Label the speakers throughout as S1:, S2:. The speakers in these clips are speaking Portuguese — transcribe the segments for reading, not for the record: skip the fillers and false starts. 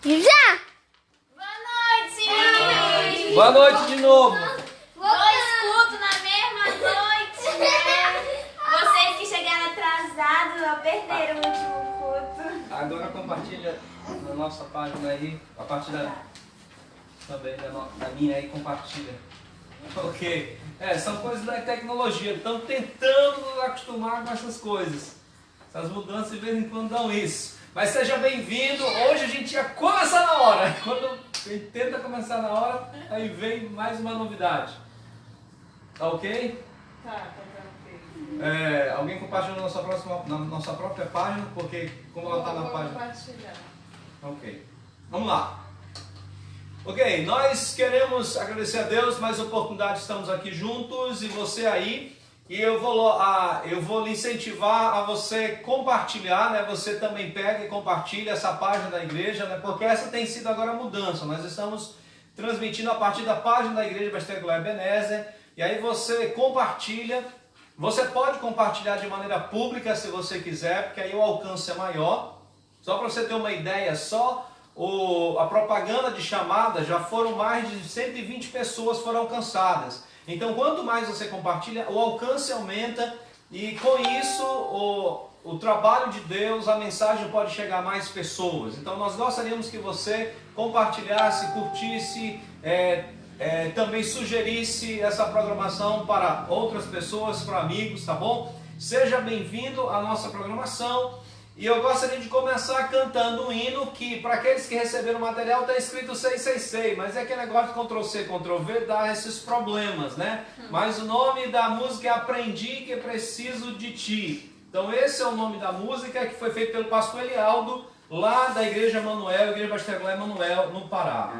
S1: Já!
S2: Boa noite!
S3: Boa noite de novo.
S2: Dois cultos na mesma noite, né? Vocês que chegaram atrasados, ó, perderam o último culto.
S3: Agora compartilha na nossa página aí, a parte também da minha aí, compartilha. Ok. São coisas da tecnologia. Estamos tentando nos acostumar com essas coisas. Essas mudanças de vez em quando dão isso. Mas seja bem-vindo. Hoje a gente ia começar na hora. Quando a gente tenta começar na hora, aí vem mais uma novidade. Tá ok?
S4: Tá ok.
S3: Alguém compartilha na nossa própria página, porque como ela está na página.
S4: Compartilhar.
S3: Ok. Vamos lá. Ok, nós queremos agradecer a Deus, mais oportunidade, estamos aqui juntos e você aí. E eu vou lhe incentivar a você compartilhar, né? Você também pega e compartilha essa página da igreja, né? Porque essa tem sido agora a mudança. Nós estamos transmitindo a partir da página da igreja Presbiteriana Ebenezer. E aí você compartilha. Você pode compartilhar de maneira pública se você quiser, porque aí o alcance é maior. Só para você ter uma ideia, a propaganda de chamada já foram mais de 120 pessoas foram alcançadas. Então, quanto mais você compartilha, o alcance aumenta e com isso o trabalho de Deus, a mensagem pode chegar a mais pessoas. Então, nós gostaríamos que você compartilhasse, curtisse, também sugerisse essa programação para outras pessoas, para amigos, tá bom? Seja bem-vindo à nossa programação. E eu gostaria de começar cantando um hino que, para aqueles que receberam o material, está escrito 666, mas é aquele negócio de Ctrl-C, Ctrl-V dá esses problemas, né? Mas o nome da música é Aprendi que Preciso de Ti. Então esse é o nome da música que foi feito pelo pastor Elialdo, lá da Igreja Manuel, Igreja Presbiteriana Manuel, no Pará.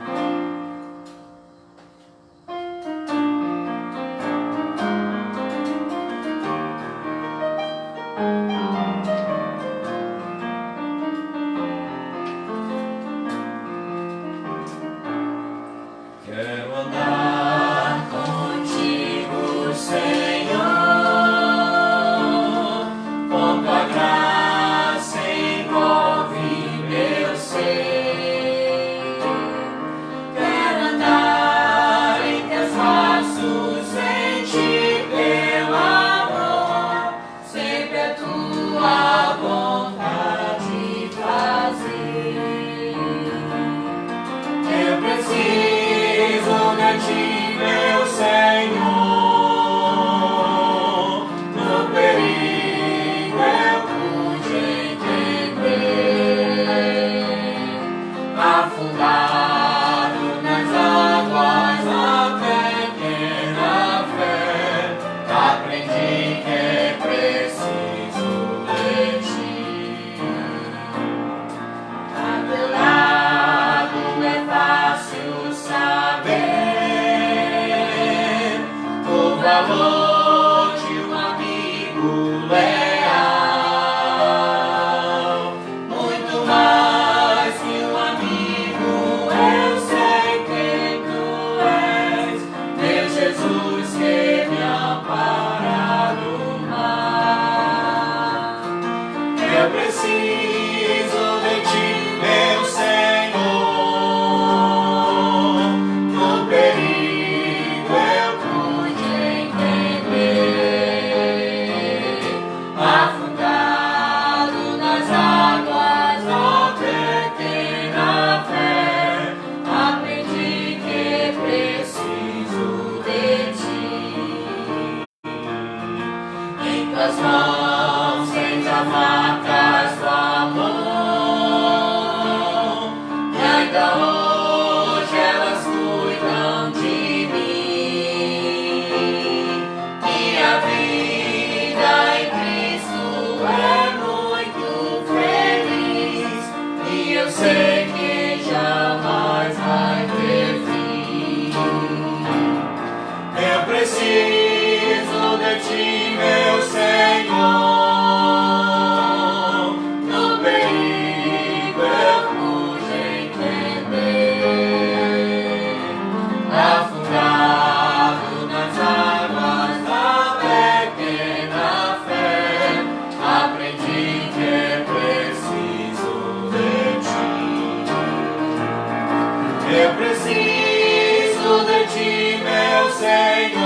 S3: Eu preciso de ti, meu Senhor.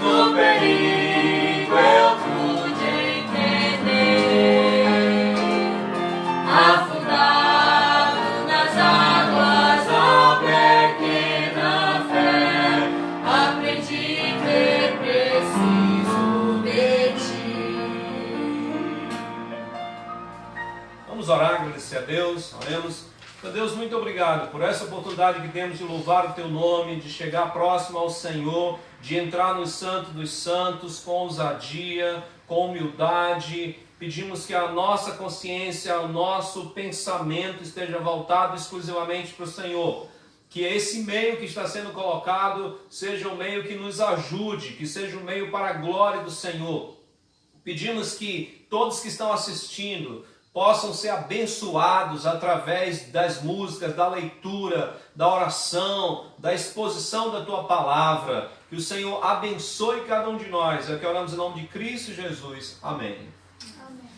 S3: No perigo eu pude entender, afundado nas águas, a pequena fé, aprendi que preciso de ti. Vamos orar, agradecer a Deus, oremos. Meu Deus, muito obrigado por essa oportunidade que temos de louvar o Teu nome, de chegar próximo ao Senhor, de entrar no Santo dos Santos com ousadia, com humildade. Pedimos que a nossa consciência, o nosso pensamento esteja voltado exclusivamente para o Senhor. Que esse meio que está sendo colocado seja um meio que nos ajude, que seja um meio para a glória do Senhor. Pedimos que todos que estão assistindo possam ser abençoados através das músicas, da leitura, da oração, da exposição da Tua palavra. Que o Senhor abençoe cada um de nós. É o que oramos em nome de Cristo Jesus. Amém.
S2: Amém.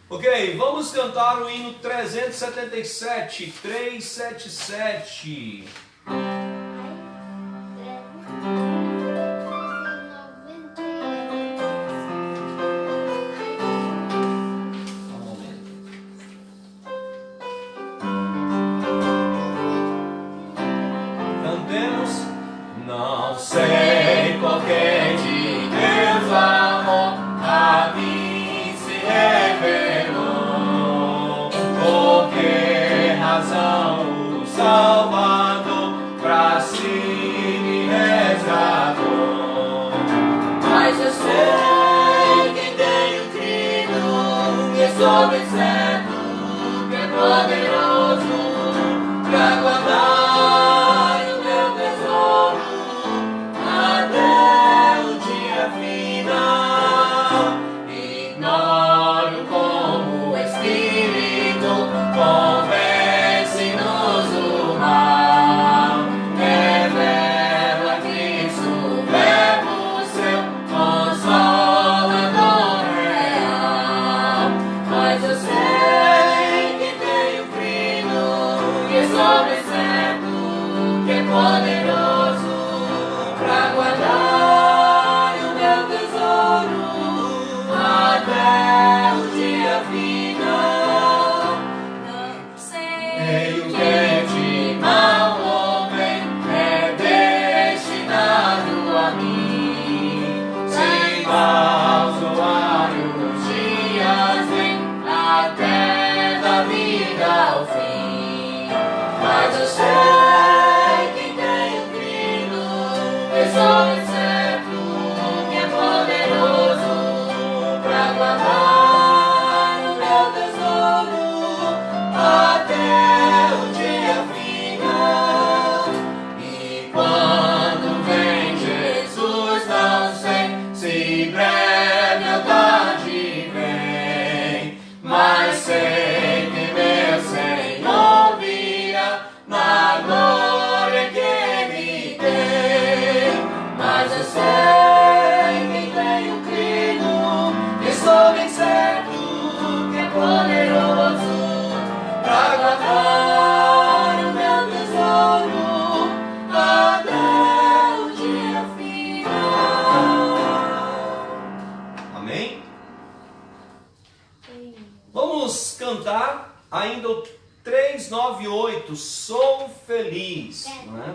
S3: Ok, vamos cantar o hino 377, 377. Não sei porque de Deus amor a mim se revelou, por que razão o Salvador pra si me resgatou. Mas eu sei que tenho crido, que sou bem certo, que é poderoso pra guardar poderoso pra guardar o meu tesouro até o dia final. Não sei o que de mal homem é destinado a mim. Se maus ou vários dias vem até da vida ao fim, mas eu sei sou certo que é poderoso pra guardar o meu tesouro até o dia final. E quando vem Jesus, não sei se breve ou tarde vem, mas sei que meu Senhor virá na glória que Ele tem. Mas eu sei que tenho crido, estou bem certo que é poderoso pra guardar o meu tesouro até o dia final. Amém? Vamos cantar ainda o 398, Sou Feliz. Não é?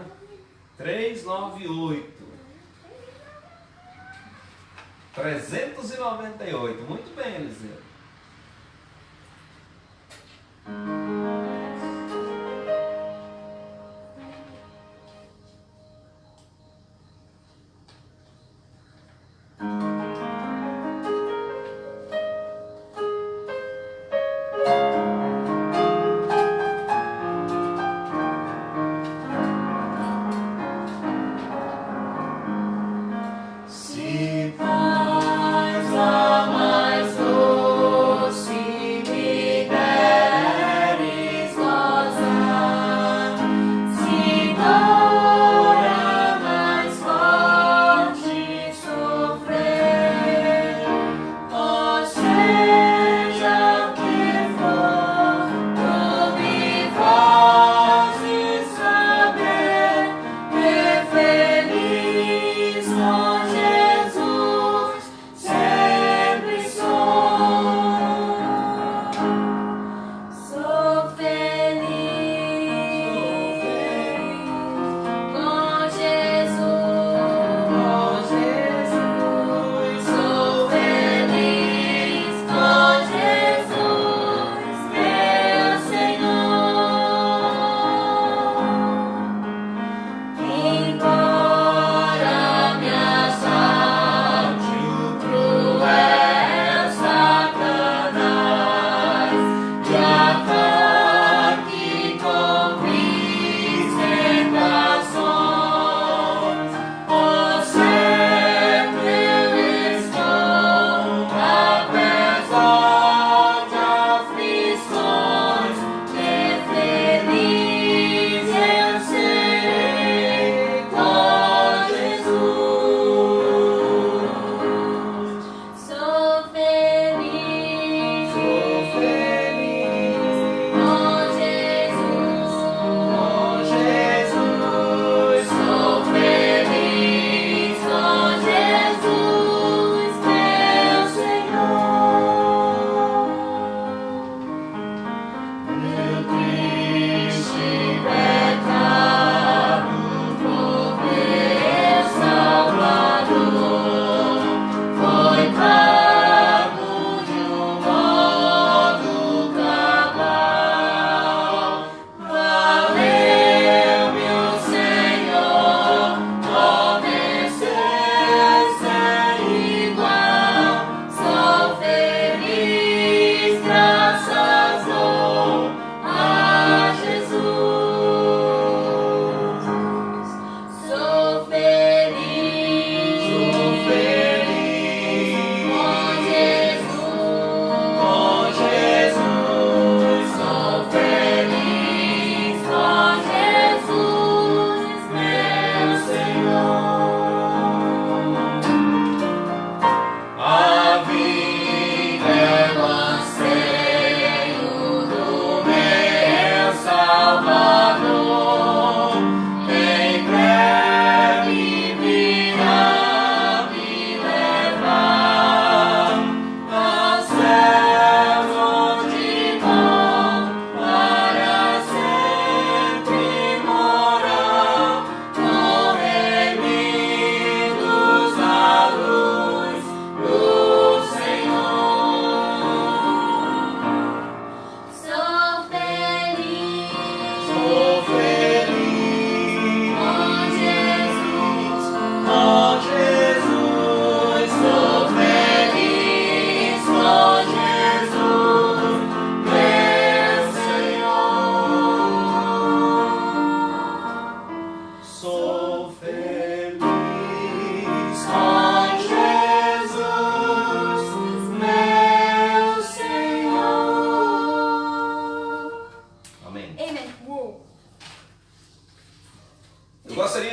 S3: 398. 398. Muito bem, Eliseu. Se paz a mais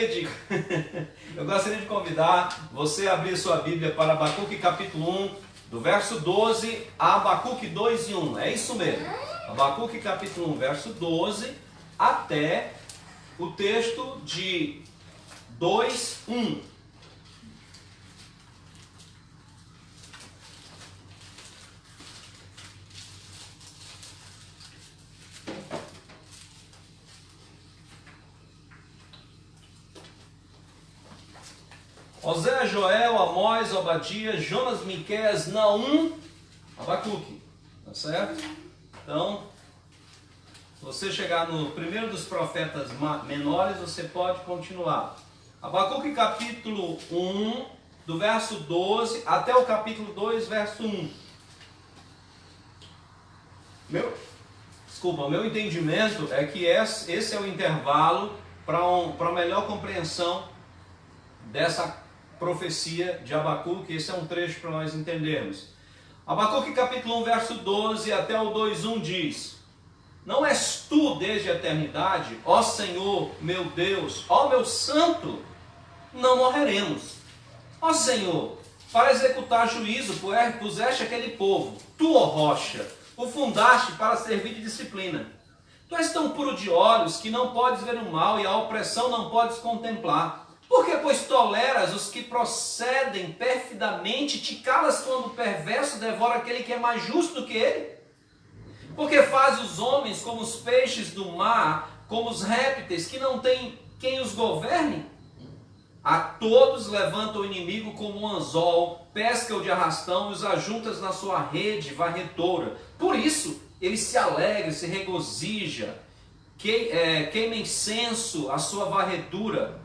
S3: de convidar você a abrir sua Bíblia para Abacuque capítulo 1, do verso 12 a Abacuque 2 e 1. É isso mesmo. Abacuque capítulo 1, verso 12 até o texto de 2, 1. Osé, Joel, Amós, Obadias, Jonas, Miqueias, Naum, Abacuque. Tá certo? Então, se você chegar no primeiro dos profetas menores, você pode continuar. Abacuque capítulo 1, do verso 12 até o capítulo 2, verso 1. O meu entendimento é que esse é o intervalo para melhor compreensão dessa profecia de Abacuque. Esse é um trecho para nós entendermos. Abacuque capítulo 1, verso 12 até o 2:1 diz: Não és tu desde a eternidade, ó Senhor, meu Deus, ó meu santo, não morreremos. Ó Senhor, para executar juízo, puseste aquele povo, tu, ó rocha, o fundaste para servir de disciplina. Tu és tão puro de olhos que não podes ver o mal e a opressão não podes contemplar. Por que, pois, toleras os que procedem perfidamente, te calas quando o perverso devora aquele que é mais justo do que ele? Porque faz os homens como os peixes do mar, como os répteis, que não tem quem os governe? A todos levanta o inimigo como um anzol, pesca-o de arrastão e os ajuntas na sua rede varredora. Por isso, ele se alegra, se regozija, queima incenso a sua varredura.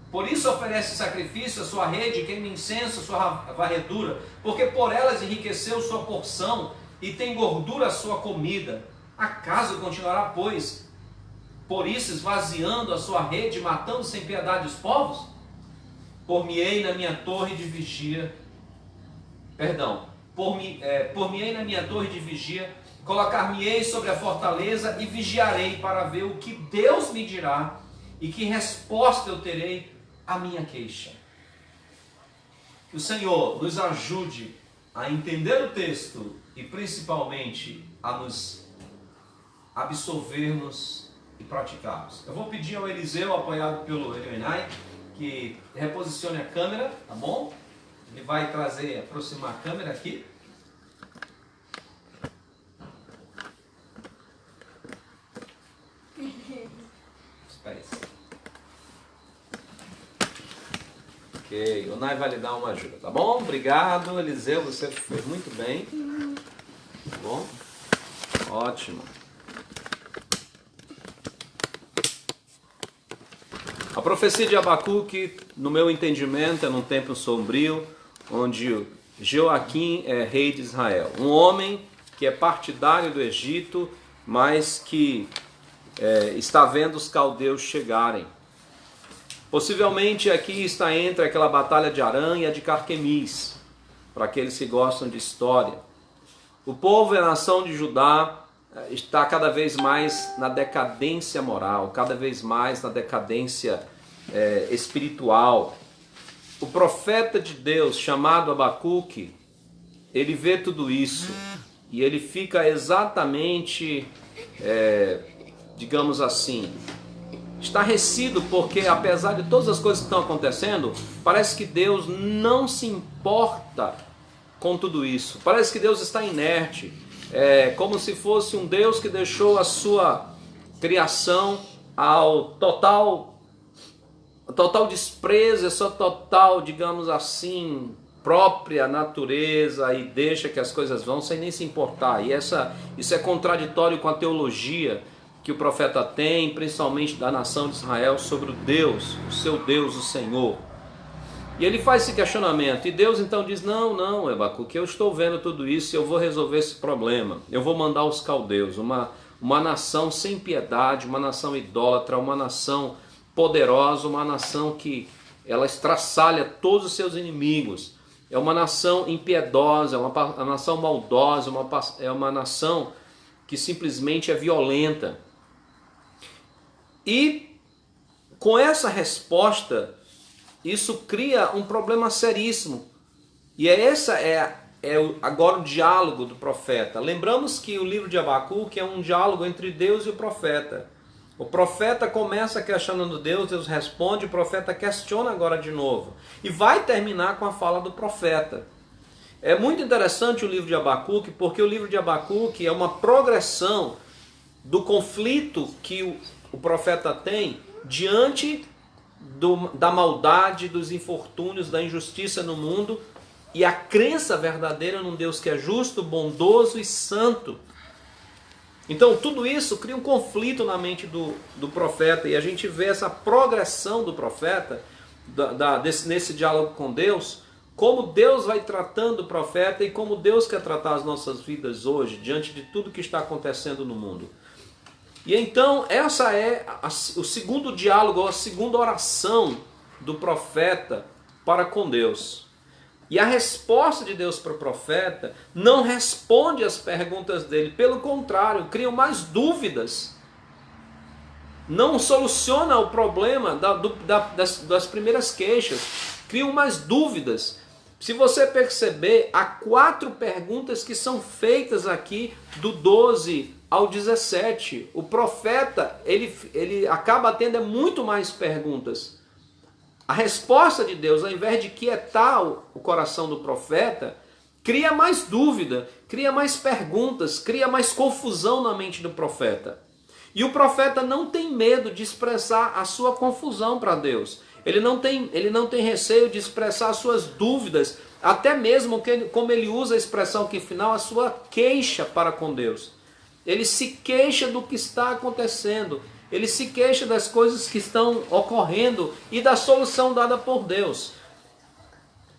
S3: Por isso oferece sacrifício à sua rede, queima incenso à sua varredura, porque por elas enriqueceu sua porção e tem gordura a sua comida. Acaso continuará, pois, por isso esvaziando a sua rede, matando sem piedade os povos? Por-me-ei na minha torre de vigia, por-me-ei na minha torre de vigia, colocar-me-ei sobre a fortaleza e vigiarei para ver o que Deus me dirá e que resposta eu terei à minha queixa. Que o Senhor nos ajude a entender o texto e principalmente a nos absolvermos e praticarmos. Eu vou pedir ao Eliseu, apoiado pelo Elionai, que reposicione a câmera, tá bom? Ele vai aproximar a câmera aqui. Espera aí. Ok, o Nai vai lhe dar uma ajuda, tá bom? Obrigado, Eliseu, você fez muito bem. Tá bom? Ótimo. A profecia de Abacuque, no meu entendimento, é num tempo sombrio, onde Joaquim é rei de Israel. Um homem que é partidário do Egito, mas que está vendo os caldeus chegarem. Possivelmente aqui está entre aquela batalha de Arã e a de Carquemis, para aqueles que gostam de história. O povo e a nação de Judá está cada vez mais na decadência moral, cada vez mais na decadência espiritual. O profeta de Deus, chamado Abacuque, ele vê tudo isso e ele fica exatamente, digamos assim, estarrecido, porque apesar de todas as coisas que estão acontecendo, parece que Deus não se importa com tudo isso. Parece que Deus está inerte. É como se fosse um Deus que deixou a sua criação ao total desprezo, a sua total, digamos assim, própria natureza, e deixa que as coisas vão sem nem se importar. E isso é contraditório com a teologia que o profeta tem, principalmente da nação de Israel, sobre o Deus, o seu Deus, o Senhor. E ele faz esse questionamento, e Deus então diz: não, Abacuque, eu estou vendo tudo isso, eu vou resolver esse problema, eu vou mandar os caldeus, uma nação sem piedade, uma nação idólatra, uma nação poderosa, uma nação que ela estraçalha todos os seus inimigos, é uma nação impiedosa, é uma nação maldosa, é uma nação que simplesmente é violenta. E com essa resposta, isso cria um problema seríssimo. E agora o diálogo do profeta. Lembramos que o livro de Abacuque é um diálogo entre Deus e o profeta. O profeta começa questionando Deus, Deus responde, o profeta questiona agora de novo. E vai terminar com a fala do profeta. É muito interessante o livro de Abacuque, porque o livro de Abacuque é uma progressão do conflito que o profeta tem diante da maldade, dos infortúnios, da injustiça no mundo e a crença verdadeira num Deus que é justo, bondoso e santo. Então tudo isso cria um conflito na mente do profeta, e a gente vê essa progressão do profeta nesse diálogo com Deus, como Deus vai tratando o profeta e como Deus quer tratar as nossas vidas hoje, diante de tudo que está acontecendo no mundo. E então essa é o segundo diálogo, a segunda oração do profeta para com Deus. E a resposta de Deus para o profeta não responde às perguntas dele, pelo contrário, cria mais dúvidas. Não soluciona o problema das primeiras queixas, cria mais dúvidas. Se você perceber, há 4 perguntas que são feitas aqui do 12 ao 17. O profeta, ele acaba tendo muito mais perguntas. A resposta de Deus, ao invés de quietar o coração do profeta, cria mais dúvida, cria mais perguntas, cria mais confusão na mente do profeta. E o profeta não tem medo de expressar a sua confusão para Deus. Ele não tem receio de expressar as suas dúvidas, até mesmo como ele usa a expressão aqui final, a sua queixa para com Deus. Ele se queixa do que está acontecendo. Ele se queixa das coisas que estão ocorrendo e da solução dada por Deus.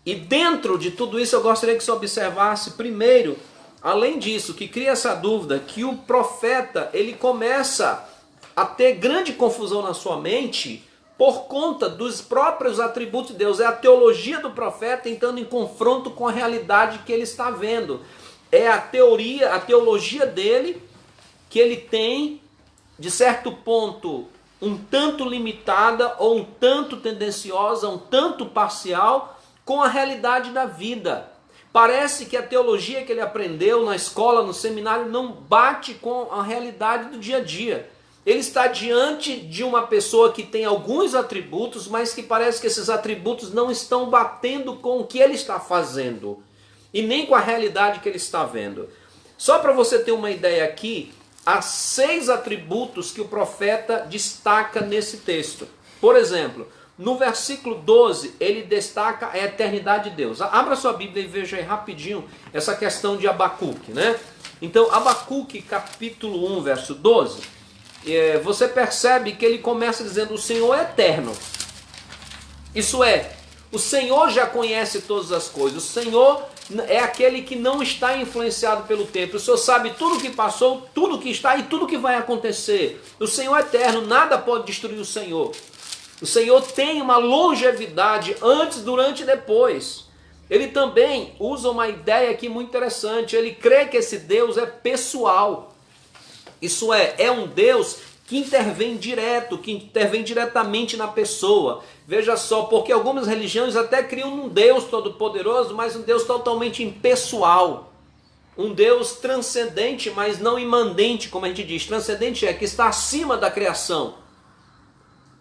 S3: E dentro de tudo isso eu gostaria que você observasse primeiro, além disso, que cria essa dúvida, que o profeta ele começa a ter grande confusão na sua mente por conta dos próprios atributos de Deus. É a teologia do profeta entrando em confronto com a realidade que ele está vendo. É a teologia dele que ele tem, de certo ponto, um tanto limitada ou um tanto tendenciosa, um tanto parcial com a realidade da vida. Parece que a teologia que ele aprendeu na escola, no seminário, não bate com a realidade do dia a dia. Ele está diante de uma pessoa que tem alguns atributos, mas que parece que esses atributos não estão batendo com o que ele está fazendo e nem com a realidade que ele está vendo. Só para você ter uma ideia aqui, há 6 atributos que o profeta destaca nesse texto. Por exemplo, no versículo 12, ele destaca a eternidade de Deus. Abra sua Bíblia e veja aí rapidinho essa questão de Abacuque, né? Então, Abacuque, capítulo 1, verso 12, você percebe que ele começa dizendo: o Senhor é eterno. Isso é, o Senhor já conhece todas as coisas. O Senhor é aquele que não está influenciado pelo tempo. O Senhor sabe tudo o que passou, tudo o que está e tudo o que vai acontecer. O Senhor é eterno, nada pode destruir o Senhor. O Senhor tem uma longevidade antes, durante e depois. Ele também usa uma ideia aqui muito interessante. Ele crê que esse Deus é pessoal. Isso é um Deus que intervém direto, que intervém diretamente na pessoa. Veja só, porque algumas religiões até criam um Deus todo-poderoso, mas um Deus totalmente impessoal. Um Deus transcendente, mas não imanente, como a gente diz. Transcendente é que está acima da criação,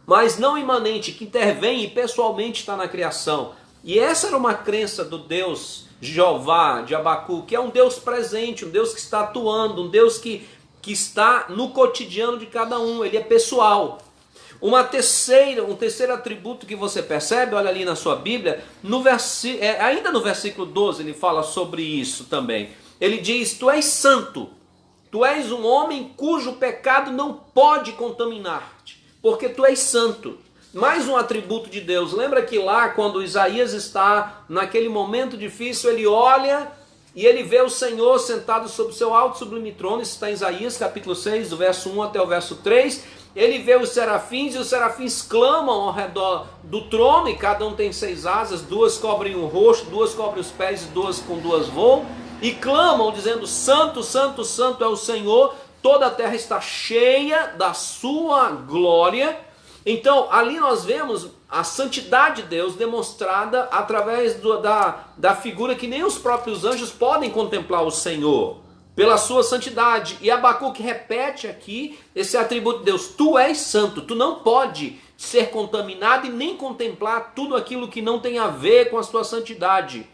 S3: mas não imanente, que intervém e pessoalmente está na criação. E essa era uma crença do Deus Jeová, de Abacuque, que é um Deus presente, um Deus que está atuando, um Deus que está no cotidiano de cada um, ele é pessoal. Um terceiro atributo que você percebe, olha ali na sua Bíblia, ainda no versículo 12 ele fala sobre isso também. Ele diz: tu és santo, tu és um homem cujo pecado não pode contaminar-te, porque tu és santo. Mais um atributo de Deus. Lembra que lá quando Isaías está naquele momento difícil, ele olha e ele vê o Senhor sentado sobre o seu alto sublime trono. Isso está em Isaías capítulo 6, do verso 1 até o verso 3. Ele vê os serafins e os serafins clamam ao redor do trono, e cada um tem 6 asas, 2 cobrem o rosto, 2 cobrem os pés e 2 com 2 voam, e clamam dizendo: santo, santo, santo é o Senhor, toda a terra está cheia da sua glória. Então, ali nós vemos a santidade de Deus demonstrada através da figura que nem os próprios anjos podem contemplar o Senhor, pela sua santidade. E Abacuque repete aqui esse atributo de Deus: tu és santo, tu não pode ser contaminado e nem contemplar tudo aquilo que não tem a ver com a sua santidade.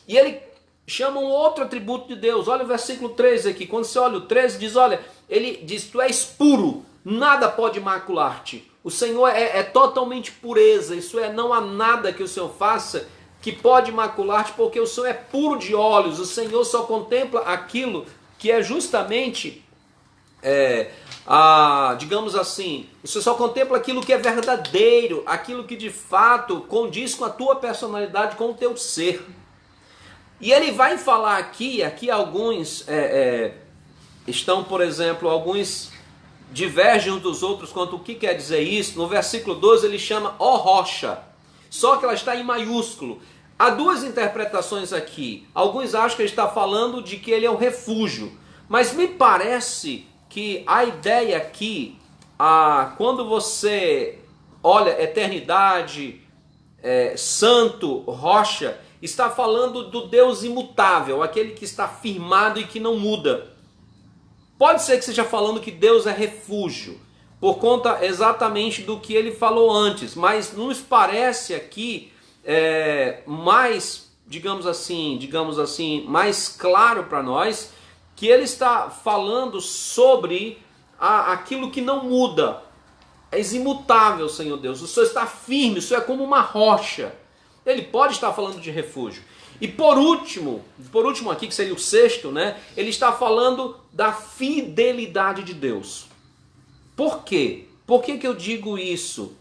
S3: E ele chama um outro atributo de Deus. Olha o versículo 13 aqui. Quando você olha o 13, diz, olha, ele diz, tu és puro, nada pode macular-te. O Senhor é totalmente pureza, isso é, não há nada que o Senhor faça que pode macular-te, porque o Senhor é puro de olhos. O Senhor só contempla aquilo que é justamente, digamos assim, o Senhor só contempla aquilo que é verdadeiro, aquilo que de fato condiz com a tua personalidade, com o teu ser. E ele vai falar aqui alguns estão, por exemplo, alguns divergem uns dos outros quanto o que quer dizer isso. No versículo 12 ele chama ó rocha, só que ela está em maiúsculo. Há duas interpretações aqui. Alguns acham que ele está falando de que ele é um refúgio, mas me parece que a ideia aqui, quando você olha eternidade, santo, rocha, está falando do Deus imutável, aquele que está firmado e que não muda. Pode ser que esteja falando que Deus é refúgio, por conta exatamente do que ele falou antes, mas nos parece aqui mais, digamos assim, mais claro para nós, que ele está falando sobre aquilo que não muda. És imutável, Senhor Deus, o Senhor está firme, o Senhor é como uma rocha. Ele pode estar falando de refúgio. E por último aqui, que seria o sexto, né? Ele está falando da fidelidade de Deus. Por quê? Por que eu digo isso?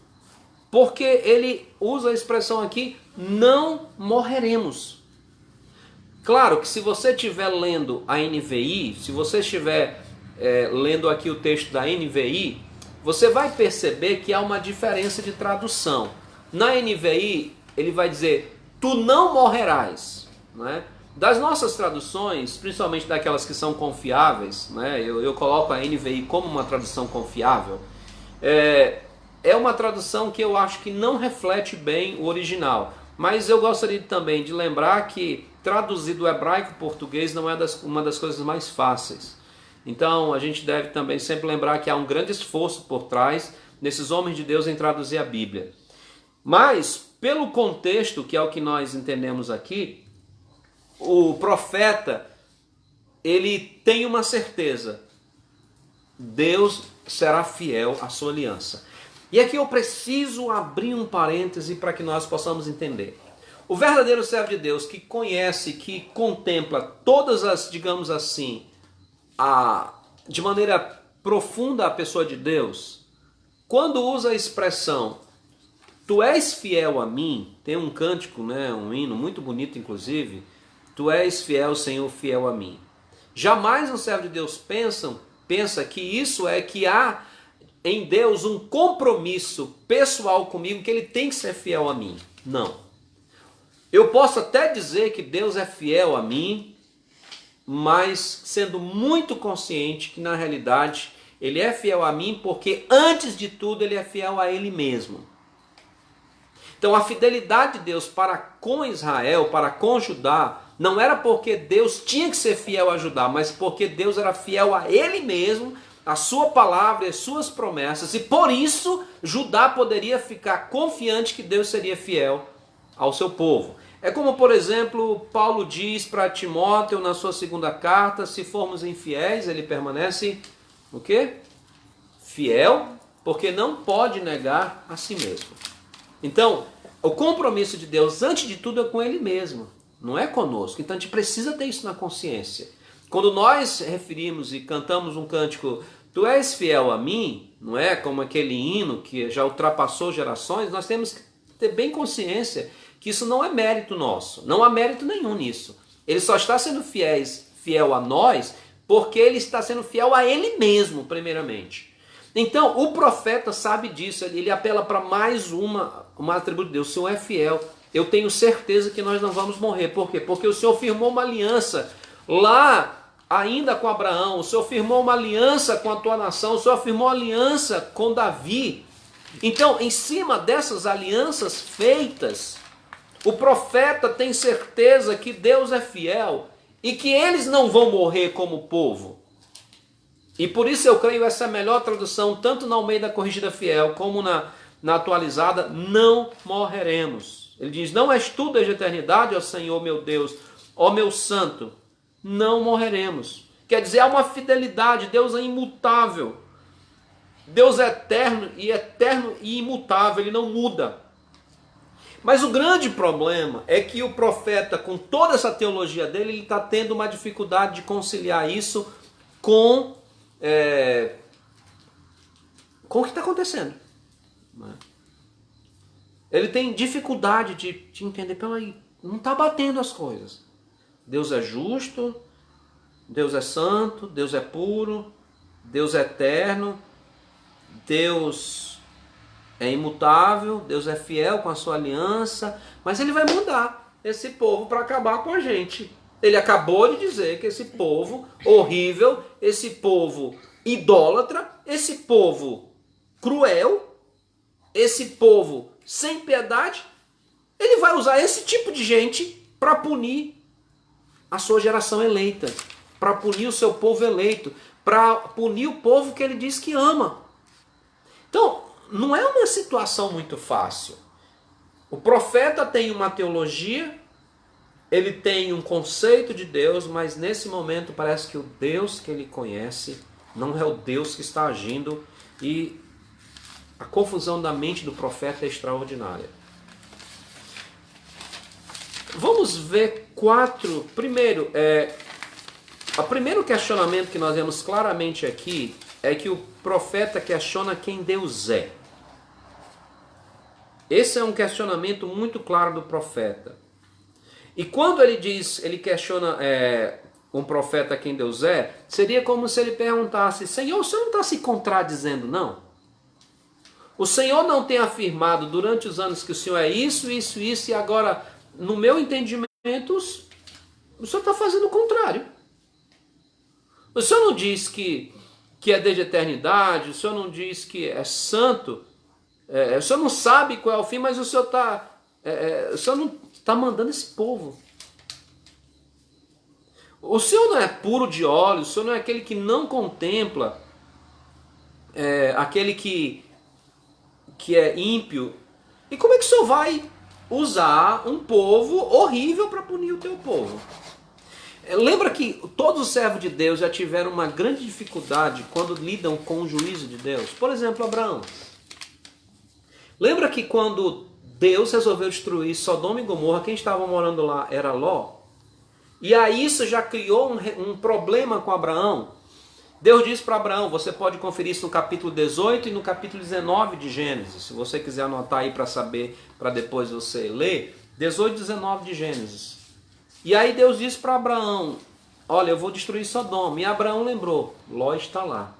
S3: Porque ele usa a expressão aqui, não morreremos. Claro que se você estiver lendo a NVI, se você estiver lendo aqui o texto da NVI, você vai perceber que há uma diferença de tradução. Na NVI, ele vai dizer, tu não morrerás. Né? Das nossas traduções, principalmente daquelas que são confiáveis, né? eu coloco a NVI como uma tradução confiável, é uma tradução que eu acho que não reflete bem o original. Mas eu gostaria também de lembrar que traduzir do hebraico para o português não é uma das coisas mais fáceis. Então a gente deve também sempre lembrar que há um grande esforço por trás desses homens de Deus em traduzir a Bíblia. Mas, pelo contexto, que é o que nós entendemos aqui, o profeta, ele tem uma certeza: Deus será fiel à sua aliança. E aqui eu preciso abrir um parêntese para que nós possamos entender. O verdadeiro servo de Deus, que conhece, que contempla todas as, digamos assim, de maneira profunda a pessoa de Deus, quando usa a expressão tu és fiel a mim, tem um cântico, né, um hino muito bonito inclusive, tu és fiel, Senhor, fiel a mim. Jamais um servo de Deus pensa que isso é que há em Deus um compromisso pessoal comigo, que ele tem que ser fiel a mim. Não. Eu posso até dizer que Deus é fiel a mim, mas sendo muito consciente que na realidade ele é fiel a mim porque antes de tudo ele é fiel a ele mesmo. Então a fidelidade de Deus para com Israel, para com Judá, não era porque Deus tinha que ser fiel a Judá, mas porque Deus era fiel a ele mesmo, a sua palavra e as suas promessas, e por isso Judá poderia ficar confiante que Deus seria fiel ao seu povo. É como, por exemplo, Paulo diz para Timóteo na sua segunda carta, se formos infiéis, ele permanece o quê? Fiel, porque não pode negar a si mesmo. Então, o compromisso de Deus, antes de tudo, é com ele mesmo, não é conosco. Então a gente precisa ter isso na consciência. Quando nós referimos e cantamos um cântico, tu és fiel a mim, não é como aquele hino que já ultrapassou gerações, nós temos que ter bem consciência que isso não é mérito nosso, não há mérito nenhum nisso. Ele só está sendo fiel a nós porque ele está sendo fiel a ele mesmo, primeiramente. Então, o profeta sabe disso, ele apela para mais uma atributo de Deus. O Senhor é fiel, eu tenho certeza que nós não vamos morrer. Por quê? Porque o Senhor firmou uma aliança lá ainda com Abraão, o Senhor firmou uma aliança com a tua nação, o Senhor firmou aliança com Davi. Então, em cima dessas alianças feitas, o profeta tem certeza que Deus é fiel e que eles não vão morrer como povo. E por isso eu creio essa é a melhor tradução, tanto na Almeida Corrigida Fiel como na atualizada, não morreremos. Ele diz, não és tu desde a eternidade, ó Senhor meu Deus, ó meu santo, não morreremos. Quer dizer, há uma fidelidade, Deus é imutável. Deus é eterno e imutável, ele não muda. Mas o grande problema é que o profeta, com toda essa teologia dele, ele está tendo uma dificuldade de conciliar isso com o que está acontecendo. Ele tem dificuldade de entender, peraí, não está batendo as coisas. Deus é justo, Deus é santo, Deus é puro, Deus é eterno, Deus é imutável, Deus é fiel com a sua aliança, mas ele vai mudar esse povo para acabar com a gente. Ele acabou de dizer que esse povo horrível, esse povo idólatra, esse povo cruel, esse povo sem piedade, ele vai usar esse tipo de gente para punir a sua geração eleita, para punir o seu povo eleito, para punir o povo que ele diz que ama. Então, não é uma situação muito fácil. O profeta tem uma teologia, ele tem um conceito de Deus, mas nesse momento parece que o Deus que ele conhece não é o Deus que está agindo, e a confusão da mente do profeta é extraordinária. Vamos ver quatro. Primeiro, o primeiro questionamento que nós vemos claramente aqui é que o profeta questiona quem Deus é. Esse é um questionamento muito claro do profeta. E quando ele diz, ele questiona um profeta quem Deus é, seria como se ele perguntasse, Senhor, o Senhor não está se contradizendo, não? O Senhor não tem afirmado durante os anos que o Senhor é isso, isso, isso, e agora, no meu entendimento, o Senhor está fazendo o contrário. O Senhor não diz que é desde a eternidade, o Senhor não diz que é santo, o Senhor não sabe qual é o fim, mas o Senhor não está mandando esse povo. O Senhor não é puro de olhos, o Senhor não é aquele que não contempla, aquele que é ímpio. E como é que o Senhor vai usar um povo horrível para punir o teu povo? Lembra que todos os servos de Deus já tiveram uma grande dificuldade quando lidam com o juízo de Deus? Por exemplo, Abraão. Lembra que quando Deus resolveu destruir Sodoma e Gomorra, quem estava morando lá era Ló? E aí isso já criou um problema com Abraão. Deus disse para Abraão, você pode conferir isso no capítulo 18 e no capítulo 19 de Gênesis. Se você quiser anotar aí para saber, para depois você ler, 18 e 19 de Gênesis. E aí Deus disse para Abraão, olha, eu vou destruir Sodoma. E Abraão lembrou, Ló está lá.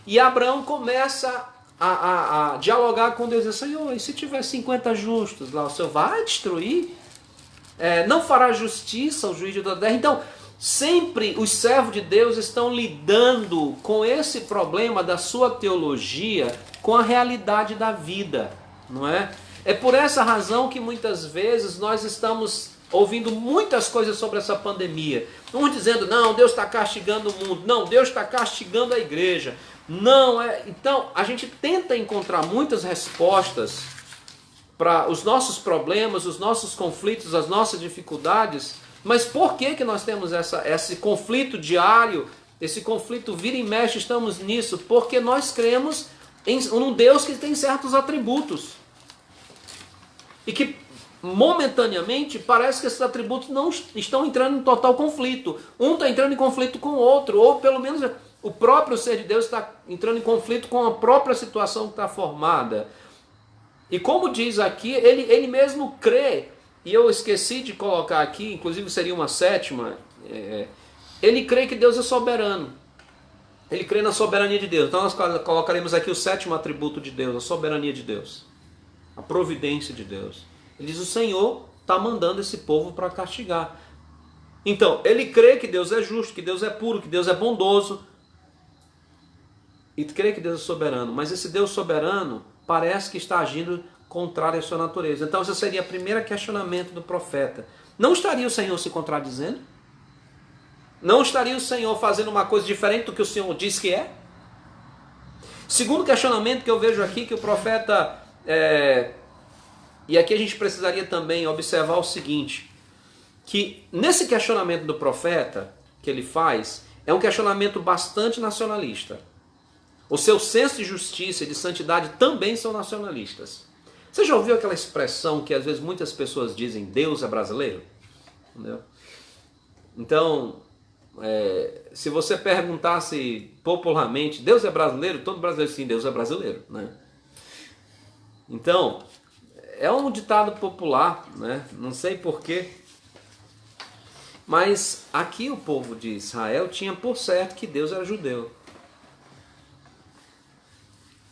S3: E Abraão começa a dialogar com Deus, diz, Senhor, e se tiver 50 justos lá, o Senhor vai destruir? Não fará justiça ao juiz de toda a terra? Então, sempre os servos de Deus estão lidando com esse problema da sua teologia com a realidade da vida, não é? É por essa razão que muitas vezes nós estamos ouvindo muitas coisas sobre essa pandemia. Uns dizendo, não, Deus está castigando o mundo, não, Deus está castigando a igreja. Não é. Então, a gente tenta encontrar muitas respostas para os nossos problemas, os nossos conflitos, as nossas dificuldades, mas por que nós temos esse conflito diário, esse conflito vira e mexe, estamos nisso? Porque nós cremos em um Deus que tem certos atributos e que momentaneamente parece que esses atributos não estão entrando em total conflito. Um está entrando em conflito com o outro, ou pelo menos o próprio ser de Deus está entrando em conflito com a própria situação que está formada. E como diz aqui, ele mesmo crê, e eu esqueci de colocar aqui, inclusive seria uma sétima, ele crê que Deus é soberano. Ele crê na soberania de Deus. Então nós colocaremos aqui o sétimo atributo de Deus, a soberania de Deus, a providência de Deus. Ele diz, o Senhor está mandando esse povo para castigar. Então, ele crê que Deus é justo, que Deus é puro, que Deus é bondoso, e crê que Deus é soberano. Mas esse Deus soberano parece que está agindo contrário à sua natureza. Então esse seria o primeiro questionamento do profeta. Não estaria o Senhor se contradizendo? Não estaria o Senhor fazendo uma coisa diferente do que o Senhor diz que é? Segundo questionamento que eu vejo aqui, que o profeta... E aqui a gente precisaria também observar o seguinte, que nesse questionamento do profeta que ele faz, é um questionamento bastante nacionalista. O seu senso de justiça e de santidade também são nacionalistas. Você já ouviu aquela expressão que às vezes muitas pessoas dizem, Deus é brasileiro? Entendeu? Então, se você perguntasse popularmente, Deus é brasileiro? Todo brasileiro sim, Deus é brasileiro, né? Então, é um ditado popular, né? Não sei porquê, mas aqui o povo de Israel tinha por certo que Deus era judeu.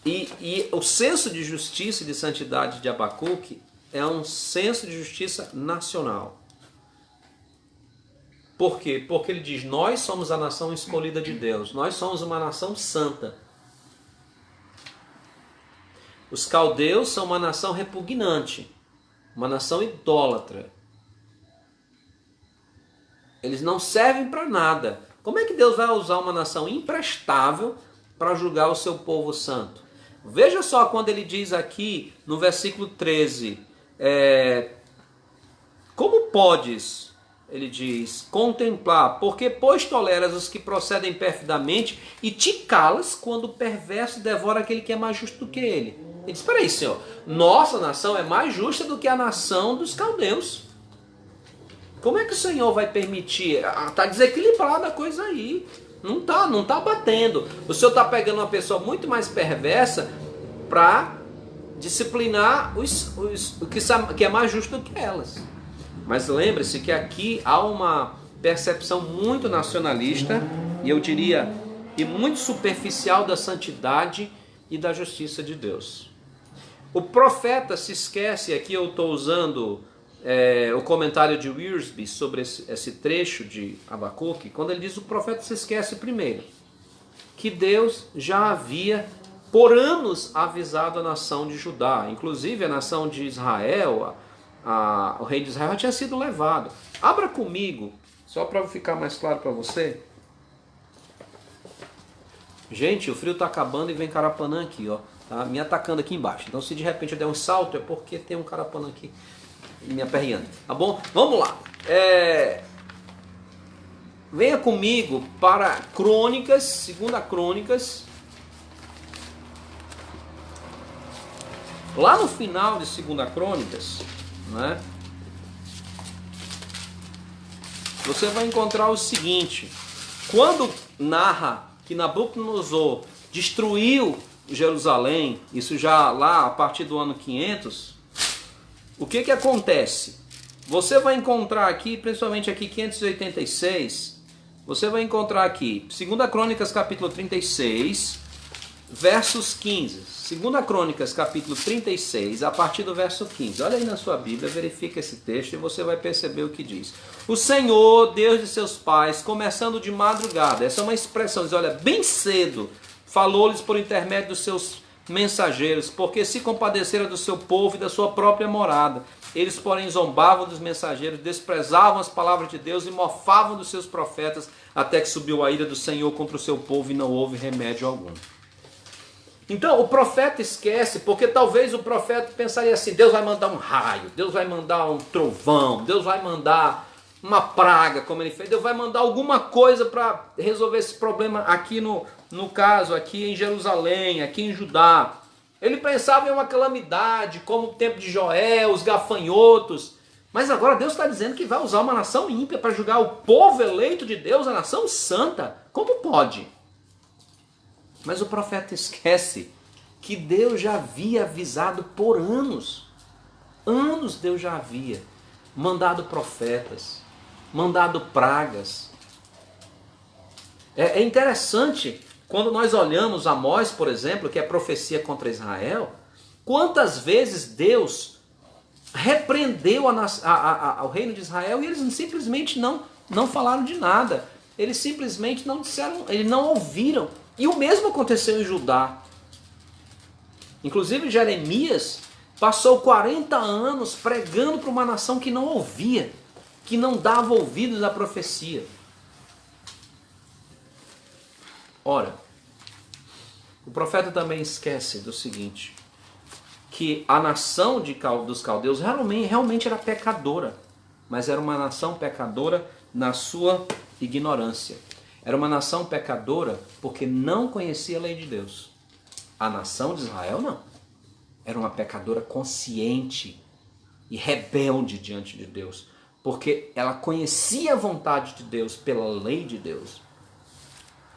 S3: E o senso de justiça e de santidade de Abacuque é um senso de justiça nacional. Por quê? Porque ele diz, nós somos a nação escolhida de Deus, nós somos uma nação santa. Os caldeus são uma nação repugnante, uma nação idólatra. Eles não servem para nada. Como é que Deus vai usar uma nação imprestável para julgar o seu povo santo? Veja só quando ele diz aqui no versículo 13, como podes, ele diz, contemplar, porque pois toleras os que procedem perfidamente e te calas quando o perverso devora aquele que é mais justo do que ele. Ele diz, espera aí, Senhor, nossa nação é mais justa do que a nação dos caldeus. Como é que o Senhor vai permitir? Está desequilibrada a coisa aí. Não tá batendo. O Senhor está pegando uma pessoa muito mais perversa para disciplinar o que é mais justo do que elas. Mas lembre-se que aqui há uma percepção muito nacionalista, e eu diria, e muito superficial da santidade e da justiça de Deus. O profeta se esquece, aqui eu estou usando o comentário de Wiersbe sobre esse trecho de Abacuque, quando ele diz, o profeta se esquece primeiro, que Deus já havia por anos avisado a nação de Judá, inclusive a nação de Israel, o rei de Israel tinha sido levado. Abra comigo, só para ficar mais claro para você. Gente, o frio está acabando e vem Carapanã aqui, ó, tá me atacando aqui embaixo. Então se de repente eu der um salto é porque tem um Carapanã aqui me aperreando, tá bom? Vamos lá. Venha comigo para Crônicas, segunda Crônicas. Lá no final de segunda Crônicas, né, você vai encontrar o seguinte, quando narra que Nabucodonosor destruiu Jerusalém, isso já lá a partir do ano 500, o que acontece? Você vai encontrar aqui, principalmente aqui 586, você vai encontrar aqui, 2 Crônicas capítulo 36, versos 15. 2 Crônicas capítulo 36, a partir do verso 15. Olha aí na sua Bíblia, verifica esse texto e você vai perceber o que diz. O Senhor, Deus de seus pais, começando de madrugada, essa é uma expressão, diz, olha, bem cedo, falou-lhes por intermédio dos seus mensageiros, porque se compadeceram do seu povo e da sua própria morada. Eles, porém, zombavam dos mensageiros, desprezavam as palavras de Deus e mofavam dos seus profetas, até que subiu a ira do Senhor contra o seu povo e não houve remédio algum. Então, o profeta esquece, porque talvez o profeta pensaria assim, Deus vai mandar um raio, Deus vai mandar um trovão, Deus vai mandar uma praga, como ele fez, Deus vai mandar alguma coisa para resolver esse problema aqui no caso, aqui em Jerusalém, aqui em Judá. Ele pensava em uma calamidade, como o tempo de Joel, os gafanhotos. Mas agora Deus está dizendo que vai usar uma nação ímpia para julgar o povo eleito de Deus, a nação santa. Como pode? Mas o profeta esquece que Deus já havia avisado por anos. Anos Deus já havia mandado profetas, mandado pragas. É interessante, quando nós olhamos Amós, por exemplo, que é profecia contra Israel, quantas vezes Deus repreendeu ao reino de Israel e eles simplesmente não falaram de nada. Eles simplesmente não disseram, eles não ouviram. E o mesmo aconteceu em Judá. Inclusive Jeremias passou 40 anos pregando para uma nação que não ouvia, que não dava ouvidos à profecia. Ora, o profeta também esquece do seguinte, que a nação dos caldeus realmente era pecadora, mas era uma nação pecadora na sua ignorância. Era uma nação pecadora porque não conhecia a lei de Deus. A nação de Israel não. Era uma pecadora consciente e rebelde diante de Deus, porque ela conhecia a vontade de Deus pela lei de Deus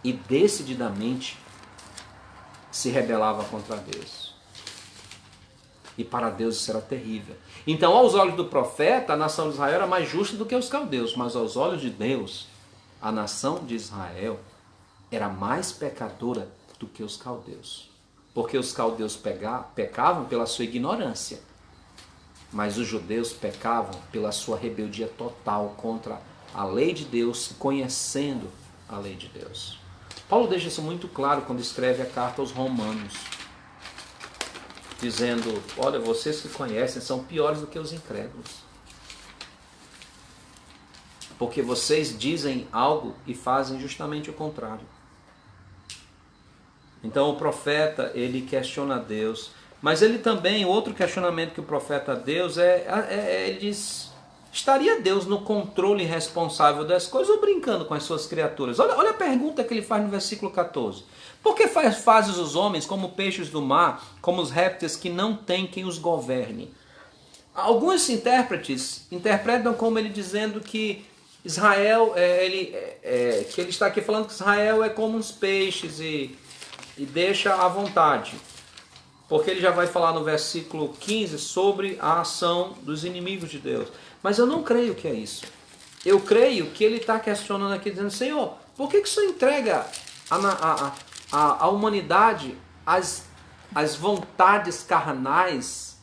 S3: e decididamente se rebelava contra Deus. E para Deus isso era terrível. Então, aos olhos do profeta, a nação de Israel era mais justa do que os caldeus, mas aos olhos de Deus, a nação de Israel era mais pecadora do que os caldeus. Porque os caldeus pecavam pela sua ignorância, mas os judeus pecavam pela sua rebeldia total contra a lei de Deus, conhecendo a lei de Deus. Paulo deixa isso muito claro quando escreve a carta aos Romanos, dizendo, olha, vocês que conhecem são piores do que os incrédulos. Porque vocês dizem algo e fazem justamente o contrário. Então o profeta, ele questiona Deus, mas ele também, outro questionamento que o profeta a Deus ele diz, estaria Deus no controle responsável das coisas ou brincando com as suas criaturas? Olha a pergunta que ele faz no versículo 14. Por que fazes os homens como peixes do mar, como os répteis que não têm quem os governe? Alguns intérpretes interpretam como ele dizendo que Israel, que ele está aqui falando que Israel é como uns peixes e deixa à vontade. Porque ele já vai falar no versículo 15 sobre a ação dos inimigos de Deus. Mas eu não creio que é isso. Eu creio que ele está questionando aqui, dizendo, Senhor, por que o Senhor entrega a humanidade as vontades carnais,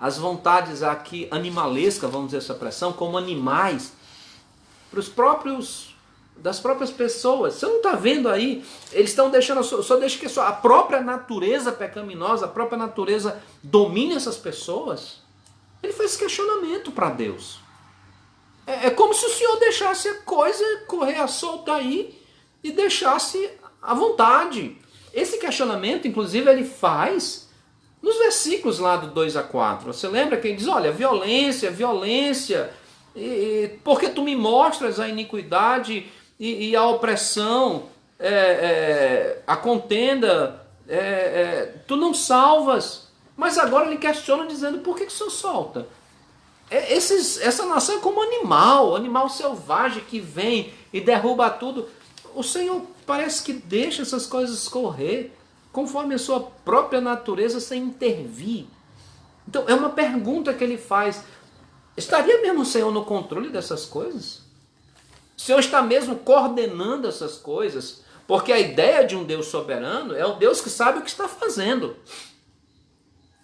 S3: as vontades aqui animalescas, vamos dizer essa expressão, como animais, para os das próprias pessoas? Você não está vendo aí? Eles estão deixando, só deixa que a própria natureza pecaminosa, a própria natureza domine essas pessoas. Ele faz esse questionamento para Deus. É como se o Senhor deixasse a coisa correr à solta aí e deixasse à vontade. Esse questionamento, inclusive, ele faz nos versículos lá do 2 a 4. Você lembra que ele diz, olha, violência, porque tu me mostras a iniquidade e a opressão, a contenda, tu não salvas. Mas agora ele questiona dizendo, por que o Senhor solta? Essa nação é como animal selvagem que vem e derruba tudo. O Senhor parece que deixa essas coisas correr conforme a sua própria natureza sem intervir. Então é uma pergunta que ele faz. Estaria mesmo o Senhor no controle dessas coisas? O Senhor está mesmo coordenando essas coisas? Porque a ideia de um Deus soberano é um Deus que sabe o que está fazendo.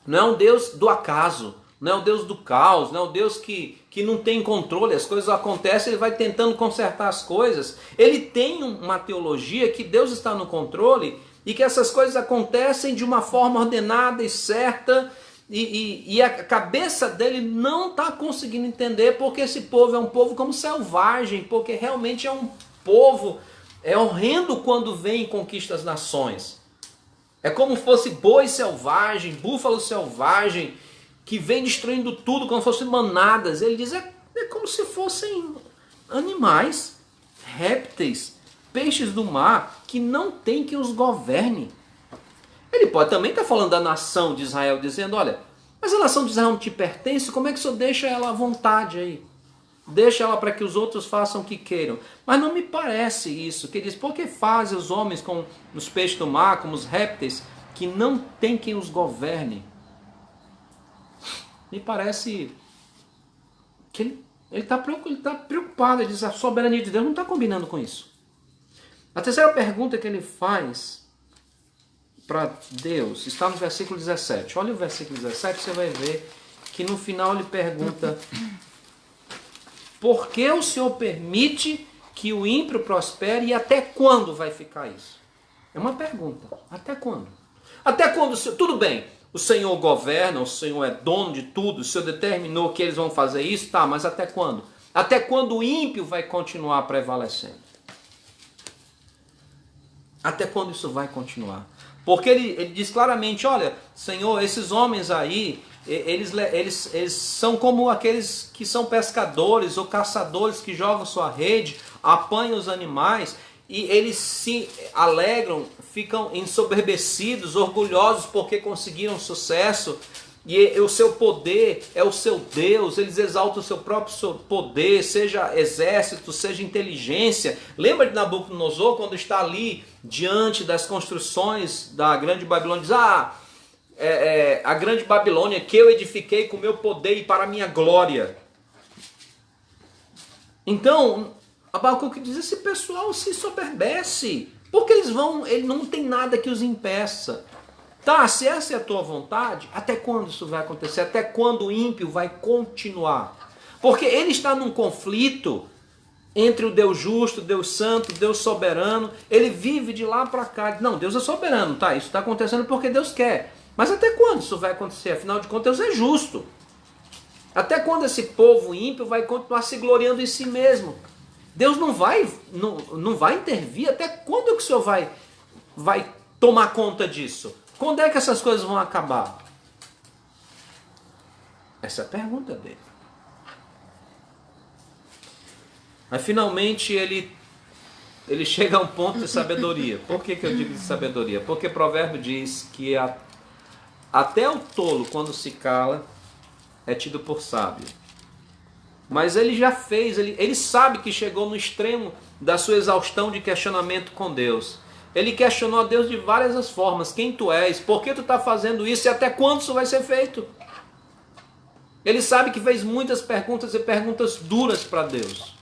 S3: Não é um Deus do acaso, não é um Deus do caos, não é um Deus que não tem controle, as coisas acontecem, ele vai tentando consertar as coisas. Ele tem uma teologia que Deus está no controle e que essas coisas acontecem de uma forma ordenada e certa, e a cabeça dele não está conseguindo entender porque esse povo é um povo como selvagem, porque realmente é um povo, é horrendo quando vem e conquista as nações. É como se fosse boi selvagem, búfalo selvagem, que vem destruindo tudo como se fossem manadas. Ele diz, é como se fossem animais, répteis, peixes do mar, que não tem quem os governe. Ele pode também estar falando da nação de Israel, dizendo, olha, mas a nação de Israel não te pertence, como é que o Senhor deixa ela à vontade aí? Deixa ela para que os outros façam o que queiram. Mas não me parece isso, que ele diz, por que fazem os homens como os peixes do mar, como os répteis, que não tem quem os governe? Me parece que ele está preocupado, ele diz, a soberania de Deus não está combinando com isso. A terceira pergunta que ele faz para Deus está no versículo 17. Olha o versículo 17, você vai ver que no final ele pergunta, por que o Senhor permite que o ímpio prospere e até quando vai ficar isso? É uma pergunta, até quando? Até quando, tudo bem, o Senhor governa, o Senhor é dono de tudo, o Senhor determinou que eles vão fazer isso, tá, mas até quando? Até quando o ímpio vai continuar prevalecendo? Até quando isso vai continuar? Porque ele diz claramente, olha, Senhor, esses homens aí, eles são como aqueles que são pescadores ou caçadores que jogam sua rede, apanham os animais e eles se alegram, ficam ensoberbecidos, orgulhosos porque conseguiram sucesso. E o seu poder é o seu Deus, eles exaltam o seu próprio poder, seja exército, seja inteligência. Lembra de Nabucodonosor quando está ali diante das construções da grande Babilônia, diz, a grande Babilônia que eu edifiquei com o meu poder e para a minha glória. Então, Abacuque diz, esse pessoal se soberbece, porque ele não tem nada que os impeça. Tá, se essa é a tua vontade, até quando isso vai acontecer? Até quando o ímpio vai continuar? Porque ele está num conflito entre o Deus justo, Deus santo, Deus soberano. Ele vive de lá para cá. Não, Deus é soberano, tá? Isso está acontecendo porque Deus quer. Mas até quando isso vai acontecer? Afinal de contas, Deus é justo. Até quando esse povo ímpio vai continuar se gloriando em si mesmo? Deus não vai intervir. Até quando que o Senhor vai tomar conta disso? Quando é que essas coisas vão acabar? Essa é a pergunta dele. Aí finalmente ele chega a um ponto de sabedoria. Por que eu digo de sabedoria? Porque o provérbio diz que até o tolo, quando se cala, é tido por sábio. Mas ele já fez, ele sabe que chegou no extremo da sua exaustão de questionamento com Deus. Ele questionou a Deus de várias formas. Quem tu és? Por que tu está fazendo isso? E até quando isso vai ser feito? Ele sabe que fez muitas perguntas e perguntas duras para Deus.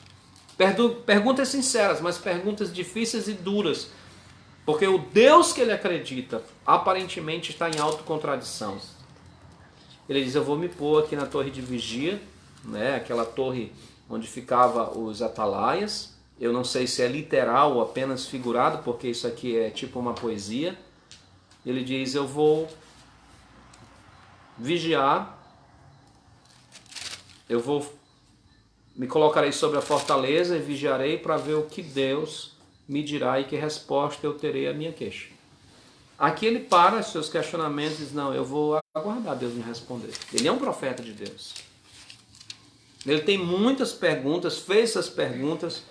S3: Perguntas sinceras, mas perguntas difíceis e duras. Porque o Deus que ele acredita, aparentemente está em autocontradição. Ele diz, eu vou me pôr aqui na torre de vigia, né? Aquela torre onde ficavam os atalaias. Eu não sei se é literal ou apenas figurado, porque isso aqui é tipo uma poesia. Ele diz, eu vou vigiar, me colocarei sobre a fortaleza e vigiarei para ver o que Deus me dirá e que resposta eu terei à minha queixa. Aqui ele para os seus questionamentos e diz, não, eu vou aguardar Deus me responder. Ele é um profeta de Deus. Ele tem muitas perguntas, fez essas perguntas,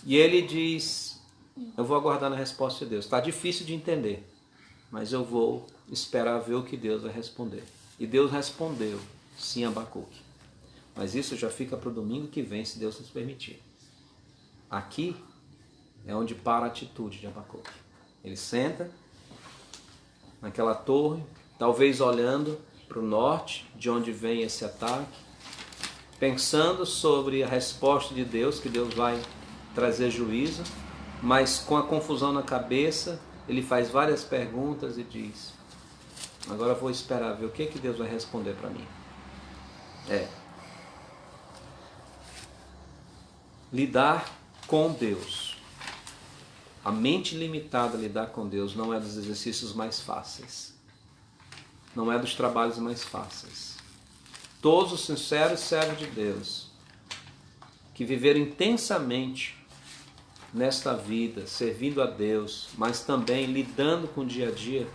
S3: e ele diz, eu vou aguardar na resposta de Deus. Está difícil de entender, mas eu vou esperar ver o que Deus vai responder. E Deus respondeu, sim, Abacuque. Mas isso já fica para o domingo que vem, se Deus nos permitir. Aqui é onde para a atitude de Abacuque. Ele senta naquela torre, talvez olhando para o norte, de onde vem esse ataque, pensando sobre a resposta de Deus, que Deus vai trazer juízo, mas com a confusão na cabeça, ele faz várias perguntas e diz, agora eu vou esperar ver o que Deus vai responder para mim. Lidar com Deus. A mente limitada a lidar com Deus não é dos exercícios mais fáceis. Não é dos trabalhos mais fáceis. Todos os sinceros servos de Deus que viveram intensamente nesta vida, servindo a Deus, mas também lidando com o dia a dia,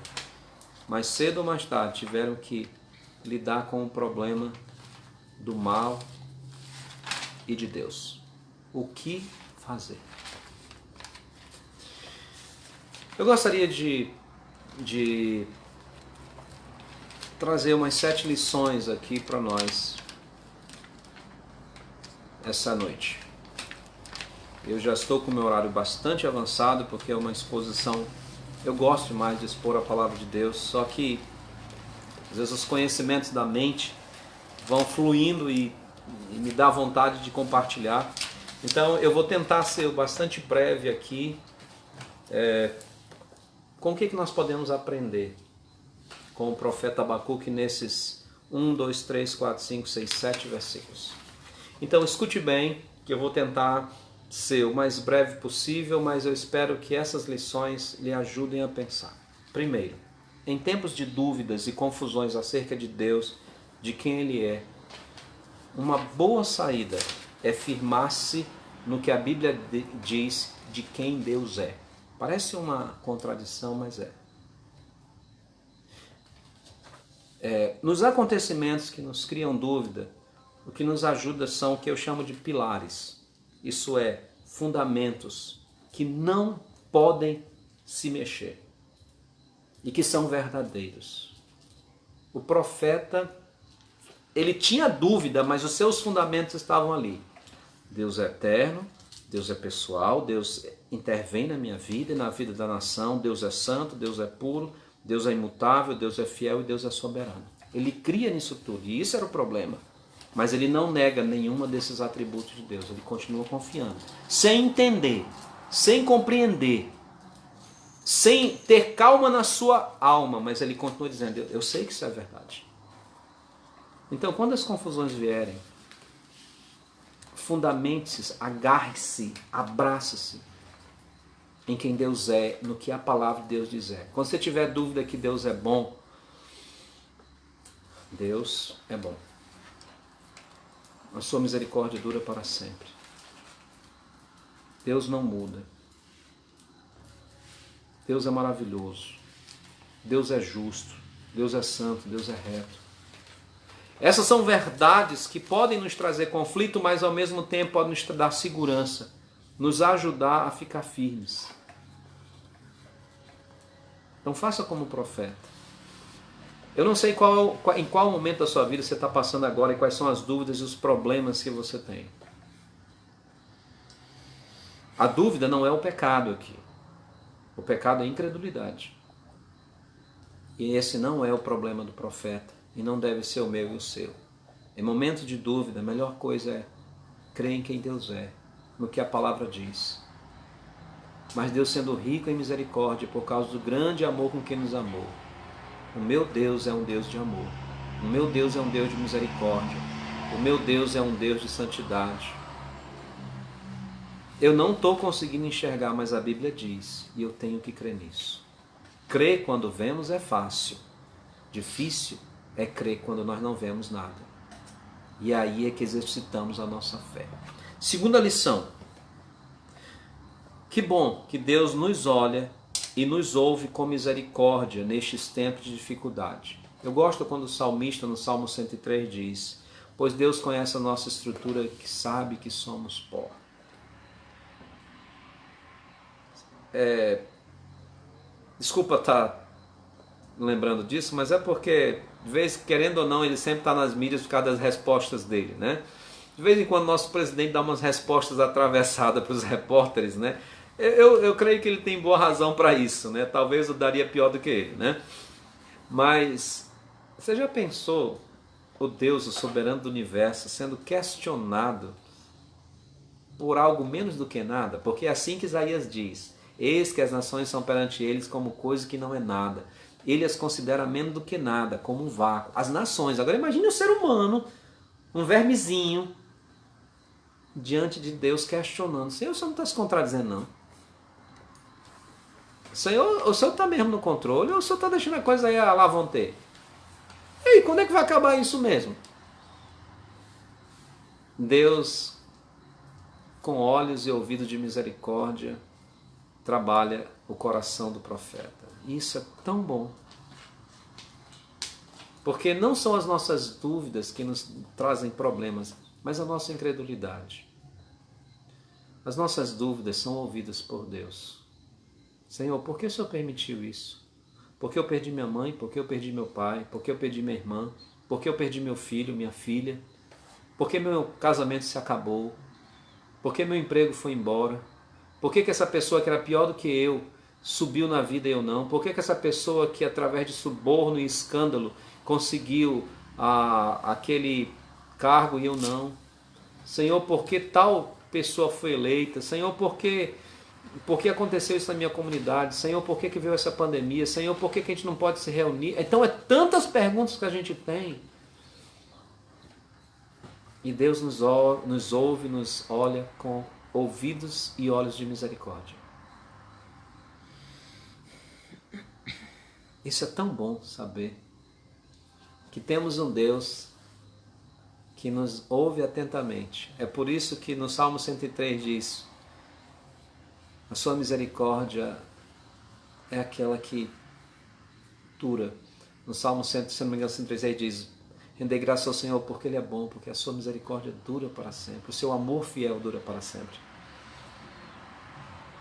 S3: mais cedo ou mais tarde tiveram que lidar com o problema do mal e de Deus. O que fazer? Eu gostaria de trazer umas 7 lições aqui para nós essa noite. Eu já estou com o meu horário bastante avançado, porque é uma exposição, eu gosto mais de expor a palavra de Deus, só que às vezes os conhecimentos da mente vão fluindo e me dá vontade de compartilhar. Então eu vou tentar ser bastante breve aqui, com o que nós podemos aprender com o profeta Abacuque nesses 1, 2, 3, 4, 5, 6, 7 versículos. Então escute bem, que eu vou tentar ser o mais breve possível, mas eu espero que essas lições lhe ajudem a pensar. Primeiro, em tempos de dúvidas e confusões acerca de Deus, de quem Ele é, uma boa saída é firmar-se no que a Bíblia diz de quem Deus é. Parece uma contradição, mas é. Nos acontecimentos que nos criam dúvida, o que nos ajuda são o que eu chamo de pilares. Isso é, fundamentos que não podem se mexer e que são verdadeiros. O profeta, ele tinha dúvida, mas os seus fundamentos estavam ali. Deus é eterno, Deus é pessoal, Deus intervém na minha vida e na vida da nação, Deus é santo, Deus é puro, Deus é imutável, Deus é fiel e Deus é soberano. Ele cria nisso tudo, e isso era o problema. Mas ele não nega nenhuma desses atributos de Deus, ele continua confiando. Sem entender, sem compreender, sem ter calma na sua alma, mas ele continua dizendo, eu sei que isso é verdade. Então, quando as confusões vierem, fundamente-se, agarre-se, abrace-se em quem Deus é, no que a palavra de Deus diz é. Quando você tiver dúvida que Deus é bom, Deus é bom. A sua misericórdia dura para sempre. Deus não muda. Deus é maravilhoso. Deus é justo. Deus é santo. Deus é reto. Essas são verdades que podem nos trazer conflito, mas ao mesmo tempo podem nos dar segurança, nos ajudar a ficar firmes. Então faça como profeta. Eu não sei em qual momento da sua vida você está passando agora e quais são as dúvidas e os problemas que você tem. A dúvida não é o pecado aqui. O pecado é a incredulidade. E esse não é o problema do profeta. E não deve ser o meu e o seu. Em momento de dúvida, a melhor coisa é crer em quem Deus é, no que a palavra diz. Mas Deus sendo rico em misericórdia por causa do grande amor com que nos amou. O meu Deus é um Deus de amor. O meu Deus é um Deus de misericórdia. O meu Deus é um Deus de santidade. Eu não estou conseguindo enxergar, mas a Bíblia diz, e eu tenho que crer nisso. Crer quando vemos é fácil. Difícil é crer quando nós não vemos nada. E aí é que exercitamos a nossa fé. Segunda lição. Que bom que Deus nos olha e nos ouve com misericórdia nestes tempos de dificuldade. Eu gosto quando o salmista no Salmo 103 diz, pois Deus conhece a nossa estrutura que sabe que somos pó. Desculpa estar lembrando disso, mas é porque, de vez, querendo ou não, ele sempre está nas mídias por causa das respostas dele, né? De vez em quando nosso presidente dá umas respostas atravessadas para os repórteres, né? Eu creio que ele tem boa razão para isso, né? Talvez eu daria pior do que ele, né? Mas você já pensou o Deus, o soberano do universo, sendo questionado por algo menos do que nada? Porque é assim que Isaías diz, eis que as nações são perante eles como coisa que não é nada. Ele as considera menos do que nada, como um vácuo. As nações, agora imagine o ser humano, um vermezinho, diante de Deus questionando. Senhor, o Senhor não está se contradizendo, não. Senhor, o Senhor está mesmo no controle ou o Senhor está deixando a coisa aí a lá vão ter? E aí, quando é que vai acabar isso mesmo? Deus, com olhos e ouvidos de misericórdia, trabalha o coração do profeta. Isso é tão bom. Porque não são as nossas dúvidas que nos trazem problemas, mas a nossa incredulidade. As nossas dúvidas são ouvidas por Deus. Senhor, por que o Senhor permitiu isso? Por que eu perdi minha mãe? Por que eu perdi meu pai? Por que eu perdi minha irmã? Por que eu perdi meu filho, minha filha? Por que meu casamento se acabou? Por que meu emprego foi embora? Por que essa pessoa que era pior do que eu subiu na vida e eu não? Por que essa pessoa que através de suborno e escândalo conseguiu aquele cargo e eu não? Senhor, por que tal pessoa foi eleita? Senhor, por que aconteceu isso na minha comunidade? Senhor, por que veio essa pandemia? Senhor, por que a gente não pode se reunir? Então é tantas perguntas que a gente tem. E Deus nos ouve, nos olha com ouvidos e olhos de misericórdia. Isso é tão bom saber que temos um Deus que nos ouve atentamente. É por isso que no Salmo 103 diz: a sua misericórdia é aquela que dura. No Salmo 100, se não me engano, 103 aí diz: rendei graça ao Senhor porque Ele é bom, porque a sua misericórdia dura para sempre, o seu amor fiel dura para sempre.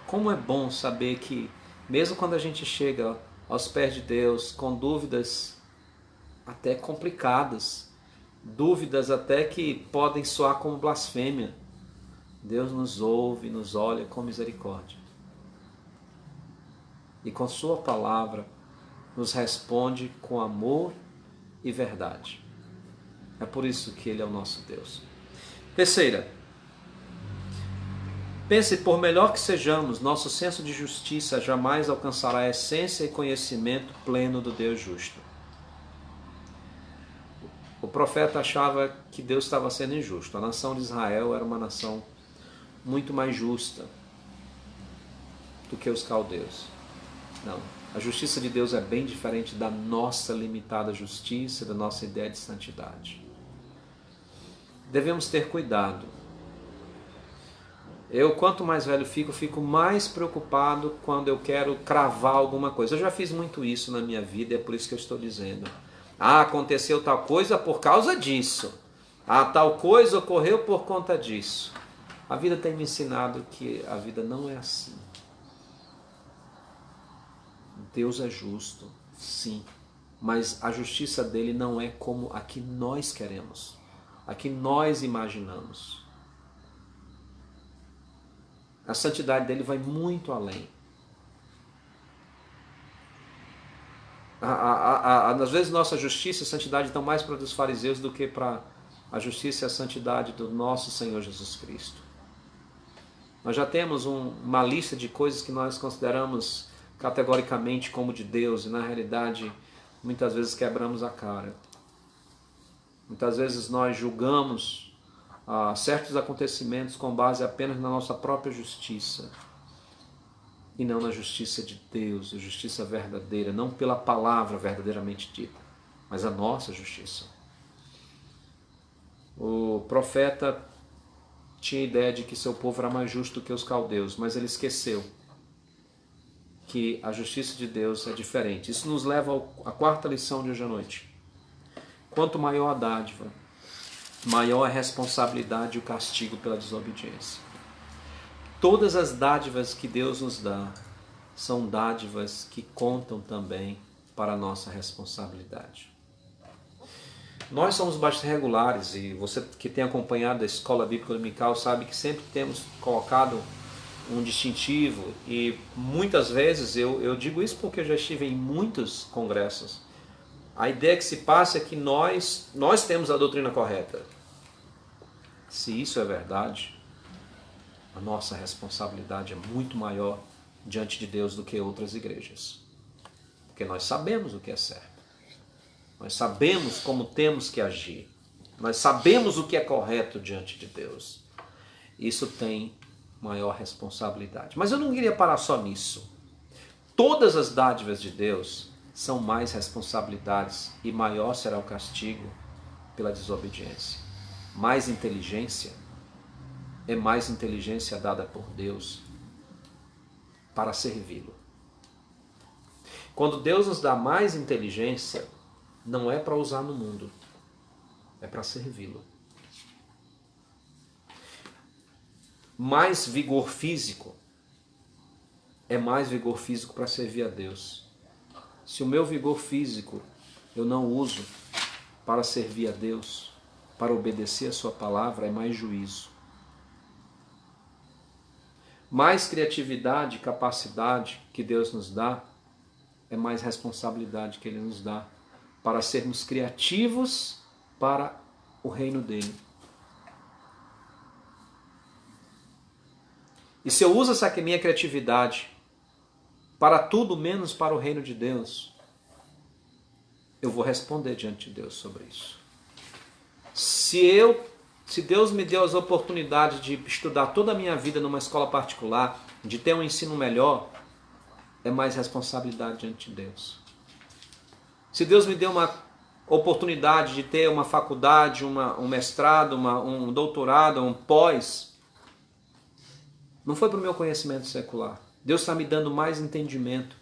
S3: Como é bom saber que, mesmo quando a gente chega aos pés de Deus com dúvidas até complicadas, dúvidas até que podem soar como blasfêmia, Deus nos ouve, nos olha com misericórdia. E com sua palavra nos responde com amor e verdade. É por isso que Ele é o nosso Deus. Terceira, pense, por melhor que sejamos, nosso senso de justiça jamais alcançará a essência e conhecimento pleno do Deus justo. O profeta achava que Deus estava sendo injusto. A nação de Israel era uma nação muito mais justa do que os caldeus. Não, a justiça de Deus é bem diferente da nossa limitada justiça, da nossa ideia de santidade. Devemos ter cuidado. Eu, quanto mais velho fico mais preocupado quando eu quero cravar alguma coisa. Eu já fiz muito isso na minha vida, é por isso que eu estou dizendo. Ah, aconteceu tal coisa por causa disso. Ah, tal coisa ocorreu por conta disso. A vida tem me ensinado que a vida não é assim. Deus é justo, sim, mas a justiça dele não é como a que nós queremos, a que nós imaginamos. A santidade dele vai muito além. Às vezes nossa justiça e santidade estão mais para os fariseus do que para a justiça e a santidade do nosso Senhor Jesus Cristo. Nós já temos uma lista de coisas que nós consideramos categoricamente como de Deus e na realidade muitas vezes quebramos a cara. Muitas vezes nós julgamos certos acontecimentos com base apenas na nossa própria justiça e não na justiça de Deus, a justiça verdadeira, não pela palavra verdadeiramente dita, mas a nossa justiça. O profeta tinha a ideia de que seu povo era mais justo que os caldeus, mas ele esqueceu que a justiça de Deus é diferente. Isso nos leva à quarta lição de hoje à noite. Quanto maior a dádiva, maior a responsabilidade e o castigo pela desobediência. Todas as dádivas que Deus nos dá são dádivas que contam também para a nossa responsabilidade. Nós somos bastante regulares e você que tem acompanhado a Escola Bíblica Dominical sabe que sempre temos colocado um distintivo e muitas vezes eu digo isso porque eu já estive em muitos congressos. A ideia que se passa é que nós temos a doutrina correta. Se isso é verdade, a nossa responsabilidade é muito maior diante de Deus do que outras igrejas. Porque nós sabemos o que é certo. Nós sabemos como temos que agir. Nós sabemos o que é correto diante de Deus. Isso tem maior responsabilidade. Mas eu não queria parar só nisso. Todas as dádivas de Deus são mais responsabilidades e maior será o castigo pela desobediência. Mais inteligência é mais inteligência dada por Deus para servi-lo. Quando Deus nos dá mais inteligência, não é para usar no mundo, é para servi-lo. Mais vigor físico é mais vigor físico para servir a Deus. Se o meu vigor físico eu não uso para servir a Deus, para obedecer a sua palavra, é mais juízo. Mais criatividade e capacidade que Deus nos dá, é mais responsabilidade que Ele nos dá para sermos criativos para o reino dele. E se eu uso essa minha criatividade para tudo menos para o reino de Deus, eu vou responder diante de Deus sobre isso. Se Deus me deu as oportunidades de estudar toda a minha vida numa escola particular, de ter um ensino melhor, é mais responsabilidade diante de Deus. Se Deus me deu uma oportunidade de ter uma faculdade, um mestrado, um doutorado, um pós, não foi para o meu conhecimento secular. Deus está me dando mais entendimento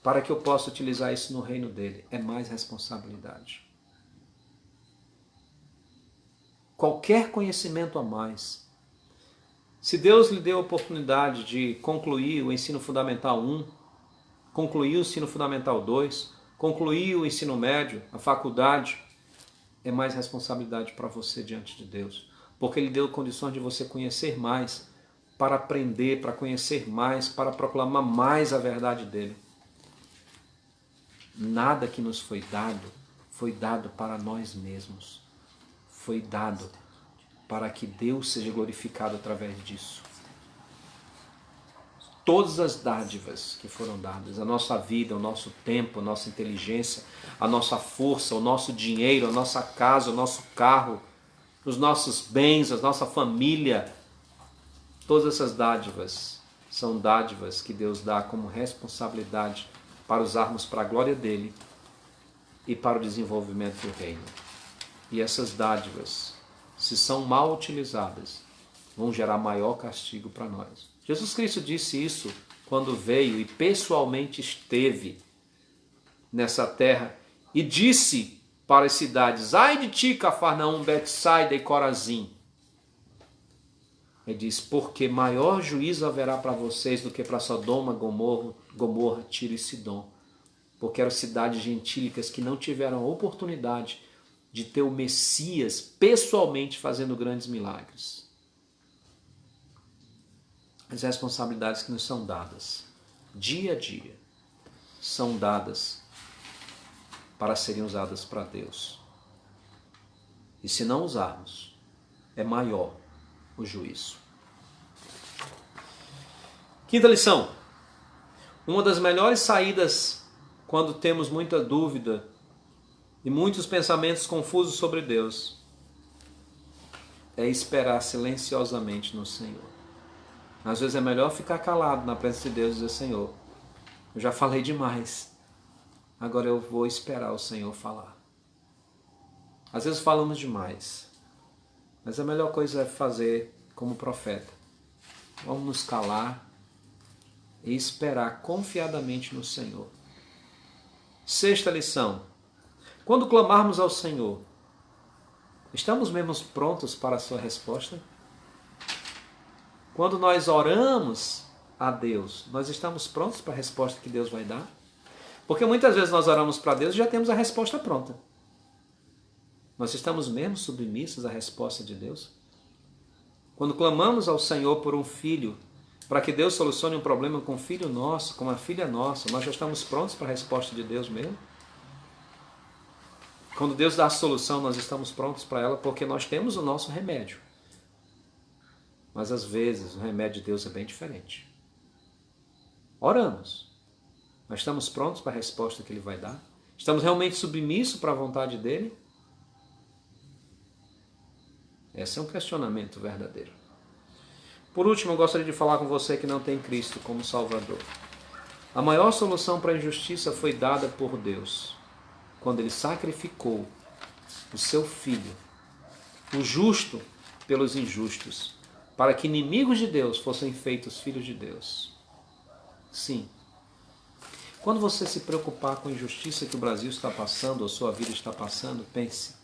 S3: para que eu possa utilizar isso no reino dele. É mais responsabilidade. Qualquer conhecimento a mais. Se Deus lhe deu a oportunidade de concluir o ensino fundamental 1, concluir o ensino fundamental 2, concluir o ensino médio, a faculdade, é mais responsabilidade para você diante de Deus. Porque Ele deu condições de você conhecer mais, para aprender, para conhecer mais, para proclamar mais a verdade dEle. Nada que nos foi dado para nós mesmos. Foi dado para que Deus seja glorificado através disso. Todas as dádivas que foram dadas, a nossa vida, o nosso tempo, a nossa inteligência, a nossa força, o nosso dinheiro, a nossa casa, o nosso carro, os nossos bens, a nossa família, todas essas dádivas são dádivas que Deus dá como responsabilidade para usarmos para a glória dEle e para o desenvolvimento do reino. E essas dádivas, se são mal utilizadas, vão gerar maior castigo para nós. Jesus Cristo disse isso quando veio e pessoalmente esteve nessa terra e disse para as cidades: ai de ti, Cafarnaum, Betsaida e Corazim. Ele diz: porque maior juízo haverá para vocês do que para Sodoma, Gomorra, Tiro e Sidom. Porque eram cidades gentílicas que não tiveram a oportunidade de ter o Messias pessoalmente fazendo grandes milagres. As responsabilidades que nos são dadas, dia a dia, são dadas para serem usadas para Deus. E se não usarmos, é maior o juízo. Quinta lição. Uma das melhores saídas quando temos muita dúvida e muitos pensamentos confusos sobre Deus é esperar silenciosamente no Senhor. Às vezes é melhor ficar calado na presença de Deus e dizer: Senhor, eu já falei demais, agora eu vou esperar o Senhor falar. Às vezes falamos demais, mas a melhor coisa é fazer como profeta. Vamos nos calar e esperar confiadamente no Senhor. Sexta lição. Quando clamarmos ao Senhor, estamos mesmo prontos para a sua resposta? Quando nós oramos a Deus, nós estamos prontos para a resposta que Deus vai dar? Porque muitas vezes nós oramos para Deus e já temos a resposta pronta. Nós estamos mesmo submissos à resposta de Deus? Quando clamamos ao Senhor por um filho, para que Deus solucione um problema com um filho nosso, com uma filha nossa, nós já estamos prontos para a resposta de Deus mesmo? Quando Deus dá a solução, nós estamos prontos para ela porque nós temos o nosso remédio. Mas às vezes o remédio de Deus é bem diferente. Oramos, mas estamos prontos para a resposta que Ele vai dar? Estamos realmente submissos para a vontade dEle? Esse é um questionamento verdadeiro. Por último, eu gostaria de falar com você que não tem Cristo como Salvador. A maior solução para a injustiça foi dada por Deus, quando Ele sacrificou o seu Filho, o justo pelos injustos, para que inimigos de Deus fossem feitos filhos de Deus. Sim. Quando você se preocupar com a injustiça que o Brasil está passando, ou sua vida está passando, pense: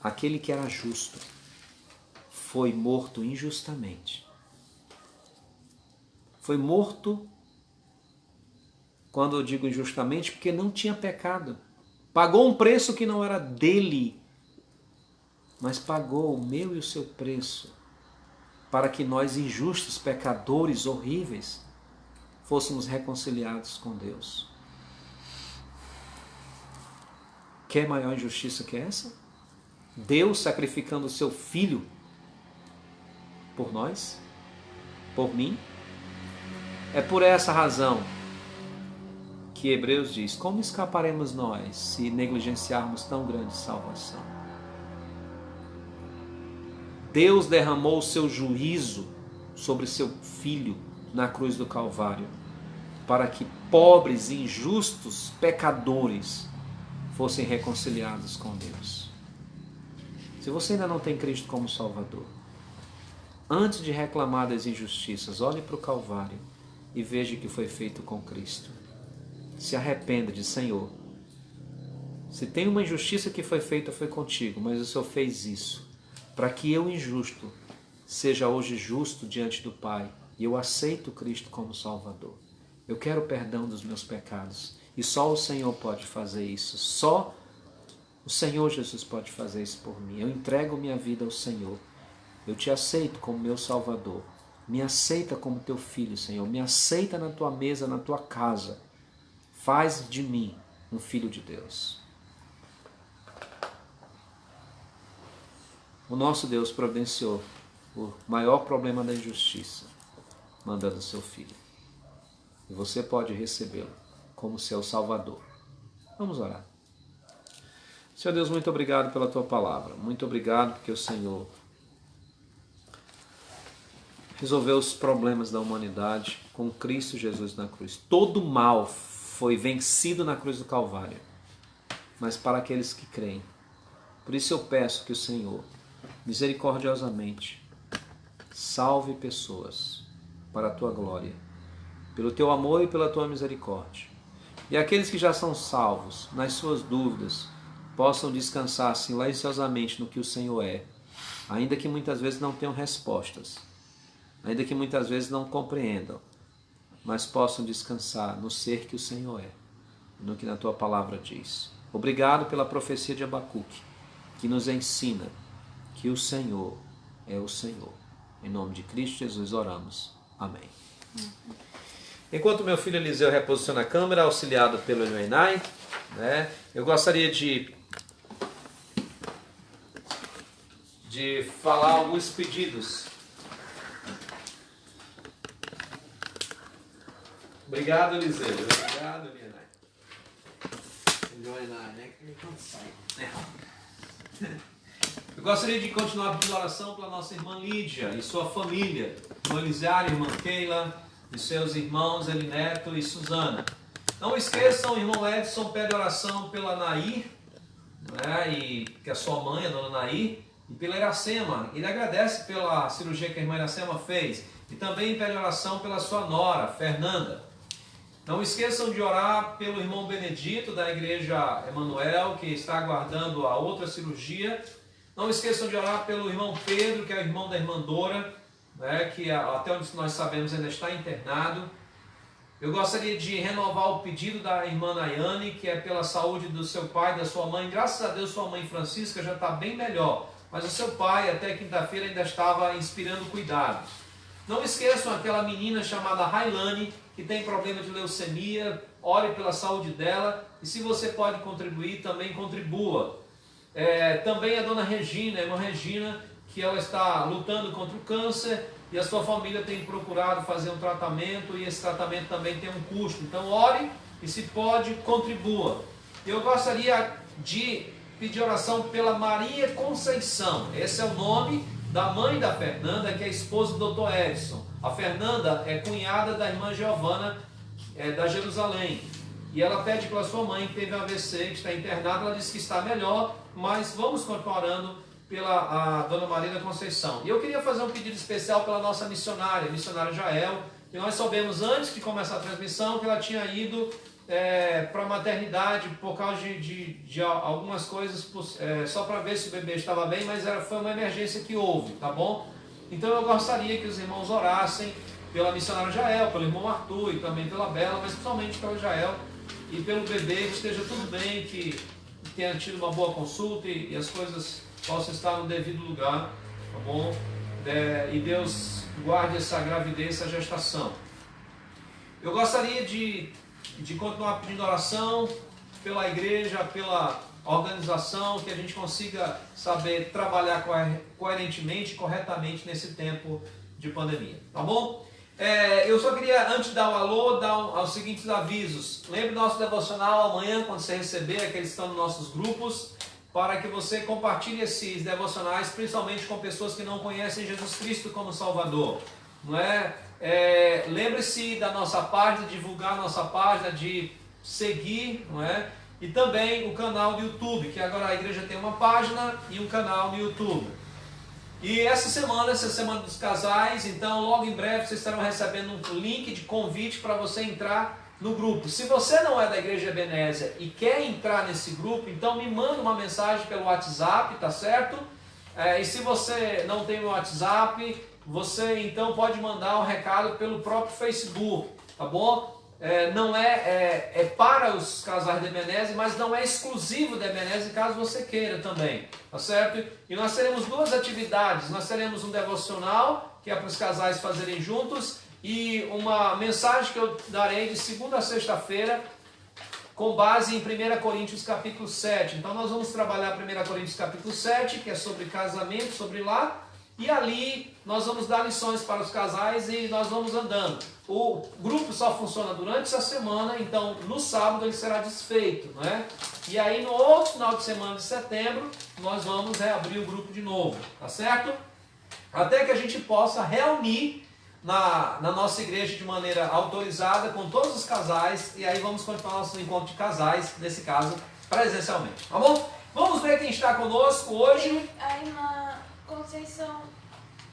S3: aquele que era justo foi morto injustamente. Foi morto, quando eu digo injustamente, porque não tinha pecado. Pagou um preço que não era dele, mas pagou o meu e o seu preço para que nós, injustos, pecadores, horríveis, fôssemos reconciliados com Deus. Quer maior injustiça que essa? Deus sacrificando o seu Filho por nós, por mim? É por essa razão que Hebreus diz: como escaparemos nós se negligenciarmos tão grande salvação? Deus derramou o seu juízo sobre seu Filho na cruz do Calvário. para que pobres, injustos, pecadores fossem reconciliados com Deus. Se você ainda não tem Cristo como Salvador, antes de reclamar das injustiças, olhe para o Calvário e veja o que foi feito com Cristo. Se arrependa de Senhor. Se tem uma injustiça que foi feita, foi contigo, mas o Senhor fez isso para que eu, injusto, seja hoje justo diante do Pai e eu aceito Cristo como Salvador. Eu quero o perdão dos meus pecados e só o Senhor pode fazer isso. Só o Senhor Jesus pode fazer isso por mim. Eu entrego minha vida ao Senhor. Eu te aceito como meu Salvador. Me aceita como teu filho, Senhor. Me aceita na tua mesa, na tua casa. Faz de mim um filho de Deus. O nosso Deus providenciou o maior problema da injustiça, mandando seu filho. E você pode recebê-lo como seu Salvador. Vamos orar. Senhor Deus, muito obrigado pela tua palavra. Muito obrigado porque o Senhor resolveu os problemas da humanidade com Cristo Jesus na cruz. Todo mal foi vencido na cruz do Calvário, mas para aqueles que creem. Por isso eu peço que o Senhor, misericordiosamente, salve pessoas para a tua glória, pelo teu amor e pela tua misericórdia. E aqueles que já são salvos, nas suas dúvidas, possam descansar silenciosamente no que o Senhor é, ainda que muitas vezes não tenham respostas, ainda que muitas vezes não compreendam, mas possam descansar no ser que o Senhor é, no que na tua palavra diz. Obrigado pela profecia de Abacuque, que nos ensina que o Senhor é o Senhor. Em nome de Cristo Jesus oramos. Amém. Enquanto meu filho Eliseu reposiciona a câmera, auxiliado pelo Eloenai, eu gostaria de falar alguns pedidos. Obrigado, Eliseu. Obrigado, Eloenai, né? Que me consegue. Eu gostaria de continuar pedindo oração pela nossa irmã Lídia e sua família, irmã Elisiário, irmã Keila e seus irmãos Elineto e Suzana. Não esqueçam, o irmão Edson pede oração pela Nair, e que é a sua mãe, a dona Nair, e pela Iracema. Ele agradece pela cirurgia que a irmã Iracema fez e também pede oração pela sua nora, Fernanda. Não esqueçam de orar pelo irmão Benedito da igreja Emanuel, que está aguardando a outra cirurgia. Não esqueçam de orar pelo irmão Pedro, que é o irmão da irmã Dora, que até onde nós sabemos ainda está internado. Eu gostaria de renovar o pedido da irmã Nayane, que é pela saúde do seu pai e da sua mãe. Graças a Deus, sua mãe Francisca já está bem melhor, mas o seu pai até quinta-feira ainda estava inspirando cuidados. Não esqueçam aquela menina chamada Railane, que tem problema de leucemia. Ore pela saúde dela e se você pode contribuir, também contribua. Também a dona Regina, a irmã Regina, que ela está lutando contra o câncer e a sua família tem procurado fazer um tratamento e esse tratamento também tem um custo. Então ore e se pode, contribua. Eu gostaria de pedir oração pela Maria Conceição. Esse é o nome da mãe da Fernanda, que é a esposa do Dr. Edson. A Fernanda é cunhada da irmã Giovana, da Jerusalém. E ela pede pela sua mãe, que teve um AVC, que está internada. Ela disse que está melhor, mas vamos continuar orando pela a Dona Maria da Conceição. E eu queria fazer um pedido especial pela nossa missionária, a missionária Jael, que nós soubemos antes de começar a transmissão que ela tinha ido para a maternidade por causa de algumas coisas, só para ver se o bebê estava bem, mas foi uma emergência que houve, tá bom? Então eu gostaria que os irmãos orassem pela missionária Jael, pelo irmão Arthur e também pela Bela, mas principalmente pela Jael e pelo bebê, que esteja tudo bem, que tenha tido uma boa consulta e as coisas possam estar no devido lugar, tá bom? E Deus guarde essa gravidez, essa gestação. Eu gostaria de continuar pedindo oração pela igreja, pela organização, que a gente consiga saber trabalhar coerentemente, corretamente nesse tempo de pandemia, tá bom? Eu só queria, antes de dar o alô, dar os seguintes avisos. Lembre do nosso devocional amanhã, quando você receber, aqueles que estão nos nossos grupos, para que você compartilhe esses devocionais, principalmente com pessoas que não conhecem Jesus Cristo como Salvador. Não é? lembre-se da nossa página, divulgar a nossa página, de seguir, não é? E também o canal do YouTube, que agora a igreja tem uma página e um canal no YouTube. E essa semana dos casais, então logo em breve vocês estarão recebendo um link de convite para você entrar no grupo. Se você não é da Igreja Ebenezer e quer entrar nesse grupo, então me manda uma mensagem pelo WhatsApp, tá certo? E se você não tem o WhatsApp, você então pode mandar um recado pelo próprio Facebook, tá bom? Não é para os casais de Ebenezer, mas não é exclusivo de Ebenezer, caso você queira também, tá certo? E nós teremos duas atividades, nós teremos um devocional, que é para os casais fazerem juntos, e uma mensagem que eu darei de segunda a sexta-feira, com base em 1 Coríntios capítulo 7. Então nós vamos trabalhar 1 Coríntios capítulo 7, que é sobre casamento, sobre lar, e ali nós vamos dar lições para os casais e nós vamos andando. O grupo só funciona durante essa semana, então no sábado ele será desfeito, né? E aí no outro final de semana de setembro nós vamos reabrir o grupo de novo, tá certo? Até que a gente possa reunir na nossa igreja de maneira autorizada com todos os casais, e aí vamos continuar nosso encontro de casais, nesse caso presencialmente, tá bom? Vamos ver quem está conosco hoje.
S2: A irmã Conceição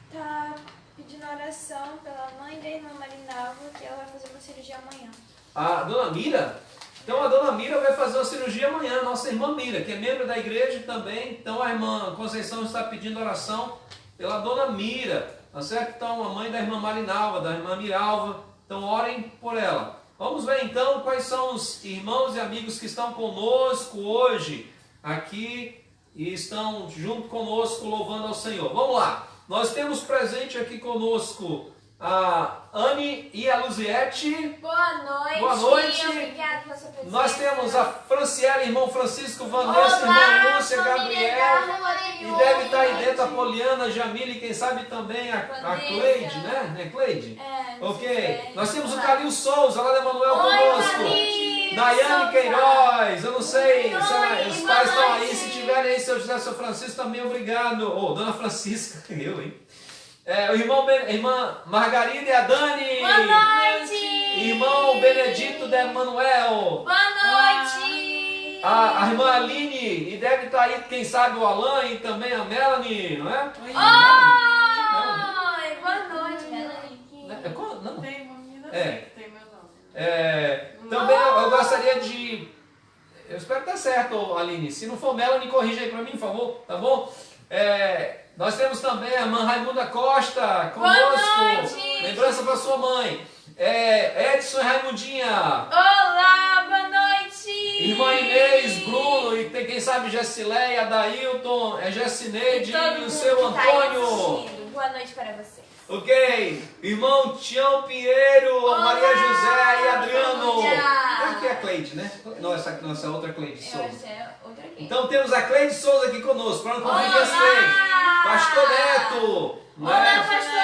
S2: está pedindo oração pela mãe da irmã Marinalva, que ela vai fazer uma cirurgia amanhã.
S3: A dona Mira? Então a dona Mira vai fazer uma cirurgia amanhã, nossa irmã Mira, que é membro da igreja também. Então a irmã Conceição está pedindo oração pela dona Mira, tá certo? Então a mãe da irmã Marinalva, da irmã Miralva, então orem por ela. Vamos ver então quais são os irmãos e amigos que estão conosco hoje aqui e estão junto conosco louvando ao Senhor. Vamos lá, nós temos presente aqui conosco a Anne e a Luziette.
S2: Boa noite.
S3: Boa noite.
S2: Obrigada pela sua presença.
S3: Nós temos a Franciele, irmão Francisco, Vanessa, irmã Lúcia, Gabriel. E deve estar aí dentro a Poliana, Jamile, quem sabe também a Cleide, né? Não é Cleide? Ok. Nós temos o Calil Souza, lá de Emanuel conosco. Daiane Queiroz, eu não sei se os pais estão aí, se tiverem aí, seu José, seu Francisco, também obrigado. Dona Francisca, eu, hein? O irmã Margarida e a Dani.
S2: Boa noite.
S3: Irmão Benedito de Emanuel.
S2: Boa noite.
S3: A irmã Aline, e deve estar aí, quem sabe, o Alan e também a Melanie, não é?
S2: Oi, boa noite, Melanie.
S3: Não.
S4: Tem uma menina que tem meu nome.
S3: Também eu gostaria de... Eu espero que tá certo, Aline. Se não for Melanie, corrija aí para mim, por favor, tá bom? Nós temos também a irmã Raimunda Costa conosco. Lembrança para sua mãe. Edson e Raimundinha.
S2: Olá, boa noite.
S3: Irmã Inês, Bruno e tem, quem sabe, Gessileia, Adailton, Gessineide e o seu Antônio.
S2: Boa noite para vocês.
S3: Ok. Irmão Tião Pinheiro,
S2: Olá.
S3: Maria José e Adriano.
S2: Bom dia.
S3: Aqui é a Cleide, né? Não, essa outra Cleide
S2: Eu
S3: Souza.
S2: acho que é outra aqui.
S3: Então temos a Cleide Souza aqui conosco, para não confundir as Cleides. Pastor Neto.
S2: Olá,
S3: Né?
S2: pastor.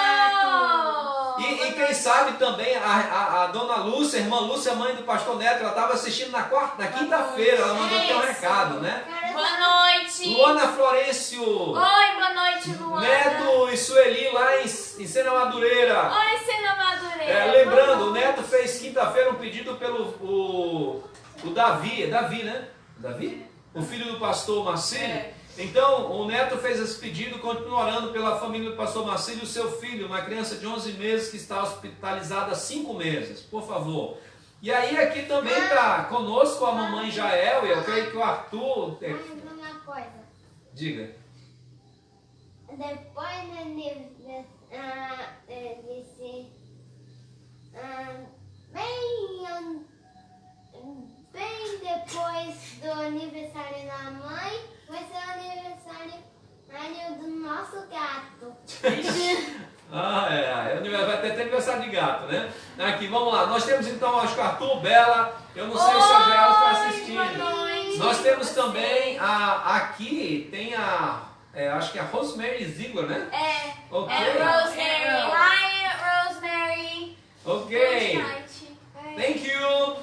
S3: E quem sabe também a dona Lúcia, a irmã Lúcia, mãe do pastor Neto, ela estava assistindo na quinta-feira, ela mandou até um recado, né?
S2: Boa noite.
S3: Luana Florencio.
S2: Oi, boa noite, Luana.
S3: Neto e Sueli lá em Sena Madureira.
S2: Oi, Sena Madureira.
S3: Lembrando, o Neto fez quinta-feira um pedido pelo o Davi, é Davi, né? Davi? O filho do pastor Marcílio. Então, o Neto fez esse pedido, continua orando pela família do pastor Marcílio e o seu filho, uma criança de 11 meses que está hospitalizada há 5 meses, por favor. E aí aqui também está conosco a mamãe Jael, e eu creio que o Arthur...
S1: Uma coisa.
S3: Diga.
S1: Depois bem depois do aniversário da mãe, vai ser o aniversário do nosso gato.
S3: Vai ter aniversário de gato, né? Aqui, vamos lá. Nós temos então, acho que o Arthur, Bela, eu não sei se a Jael está assistindo.
S2: Boa noite.
S3: Nós temos também aqui tem acho que é a Rosemary Ziegler, né? Ok.
S2: Rosemary. Hi, Rosemary.
S3: Ok.
S2: Boa noite.
S3: Thank you.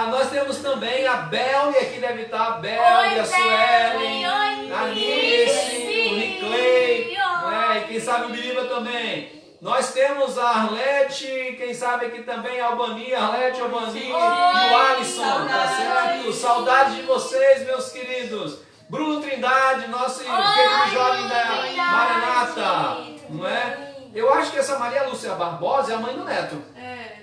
S3: Nós temos também a Bel, e aqui deve estar a Bel
S2: Oi,
S3: e a Suelen,
S2: Oi,
S3: a Nice, o Riclay, né? E quem sabe o Biriba também. Nós temos a Arlete, quem sabe aqui também, a Albani, Arlete, Albani e o Alisson, tá certo? Saudade de vocês, meus queridos. Bruno Trindade, nosso querido jovem da Maranata, não é? Eu acho que essa Maria Lúcia Barbosa é a mãe do Neto.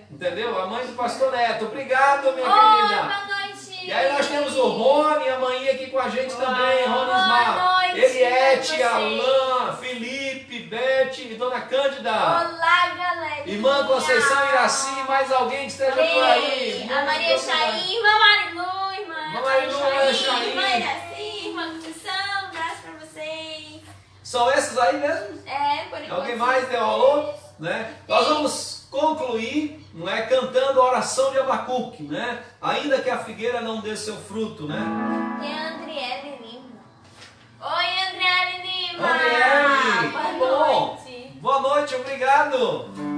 S3: Entendeu? A mãe do pastor Neto. Obrigado, minha querida.
S2: Boa noite.
S3: E aí nós temos o Rony, a mãe aqui com a gente também. Rony
S2: Boa
S3: Smar.
S2: noite,
S3: Eliette,
S2: vocês.
S3: Alain, Felipe, Beth e Dona Cândida.
S2: Olá, galera.
S3: Irmã Conceição Iraci, mais alguém que esteja por aí.
S2: A Maria Chaim, irmã Marilu, irmã
S3: Marilu, Chaim.
S2: irmã Iraci, irmã Conceição, um abraço pra vocês.
S3: São esses aí mesmo?
S2: Por enquanto.
S3: Alguém mais deu alô? Né? Nós vamos concluir, não é, cantando a oração de Abacuque, né? Ainda que a figueira não dê seu fruto, né?
S2: E a Andriele Lima. Oi, Andriele Lima.
S3: Andriele,
S2: Boa
S3: bom.
S2: noite.
S3: Boa noite, obrigado.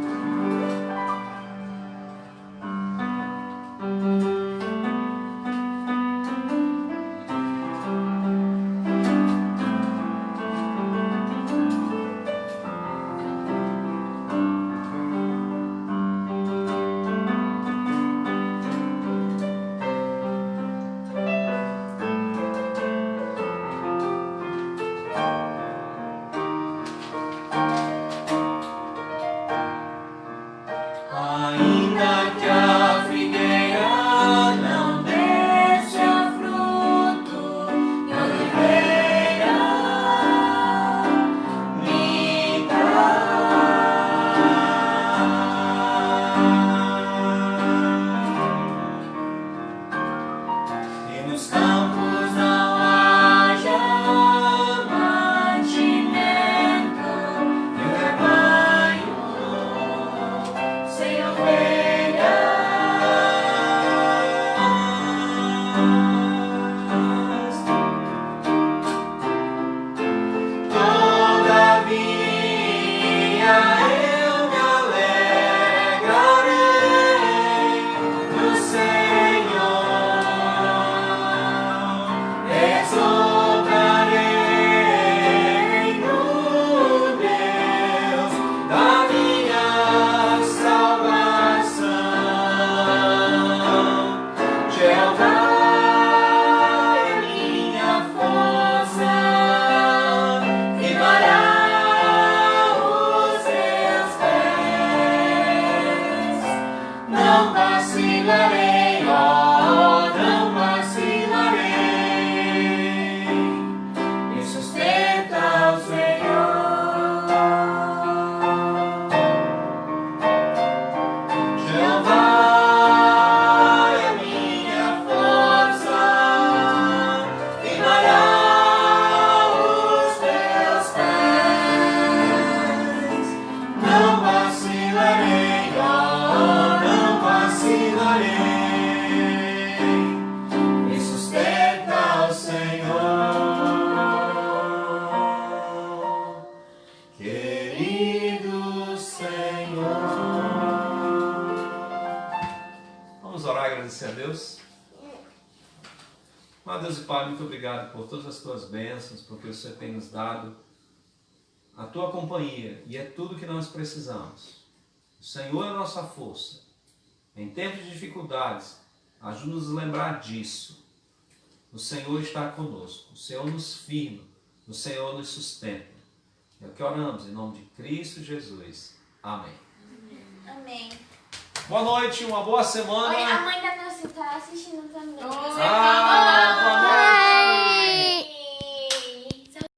S3: Deus e Pai, muito obrigado por todas as tuas bênçãos, porque o Senhor tem nos dado a tua companhia e é tudo que nós precisamos. O Senhor é a nossa força. Em tempos de dificuldades, ajuda-nos a lembrar disso. O Senhor está conosco, o Senhor nos firma, o Senhor nos sustenta. É o que oramos em nome de Cristo Jesus. Amém.
S2: Amém.
S3: Boa noite, uma boa semana.
S2: Oi, a mãe da Nelson está assistindo também.
S3: Boa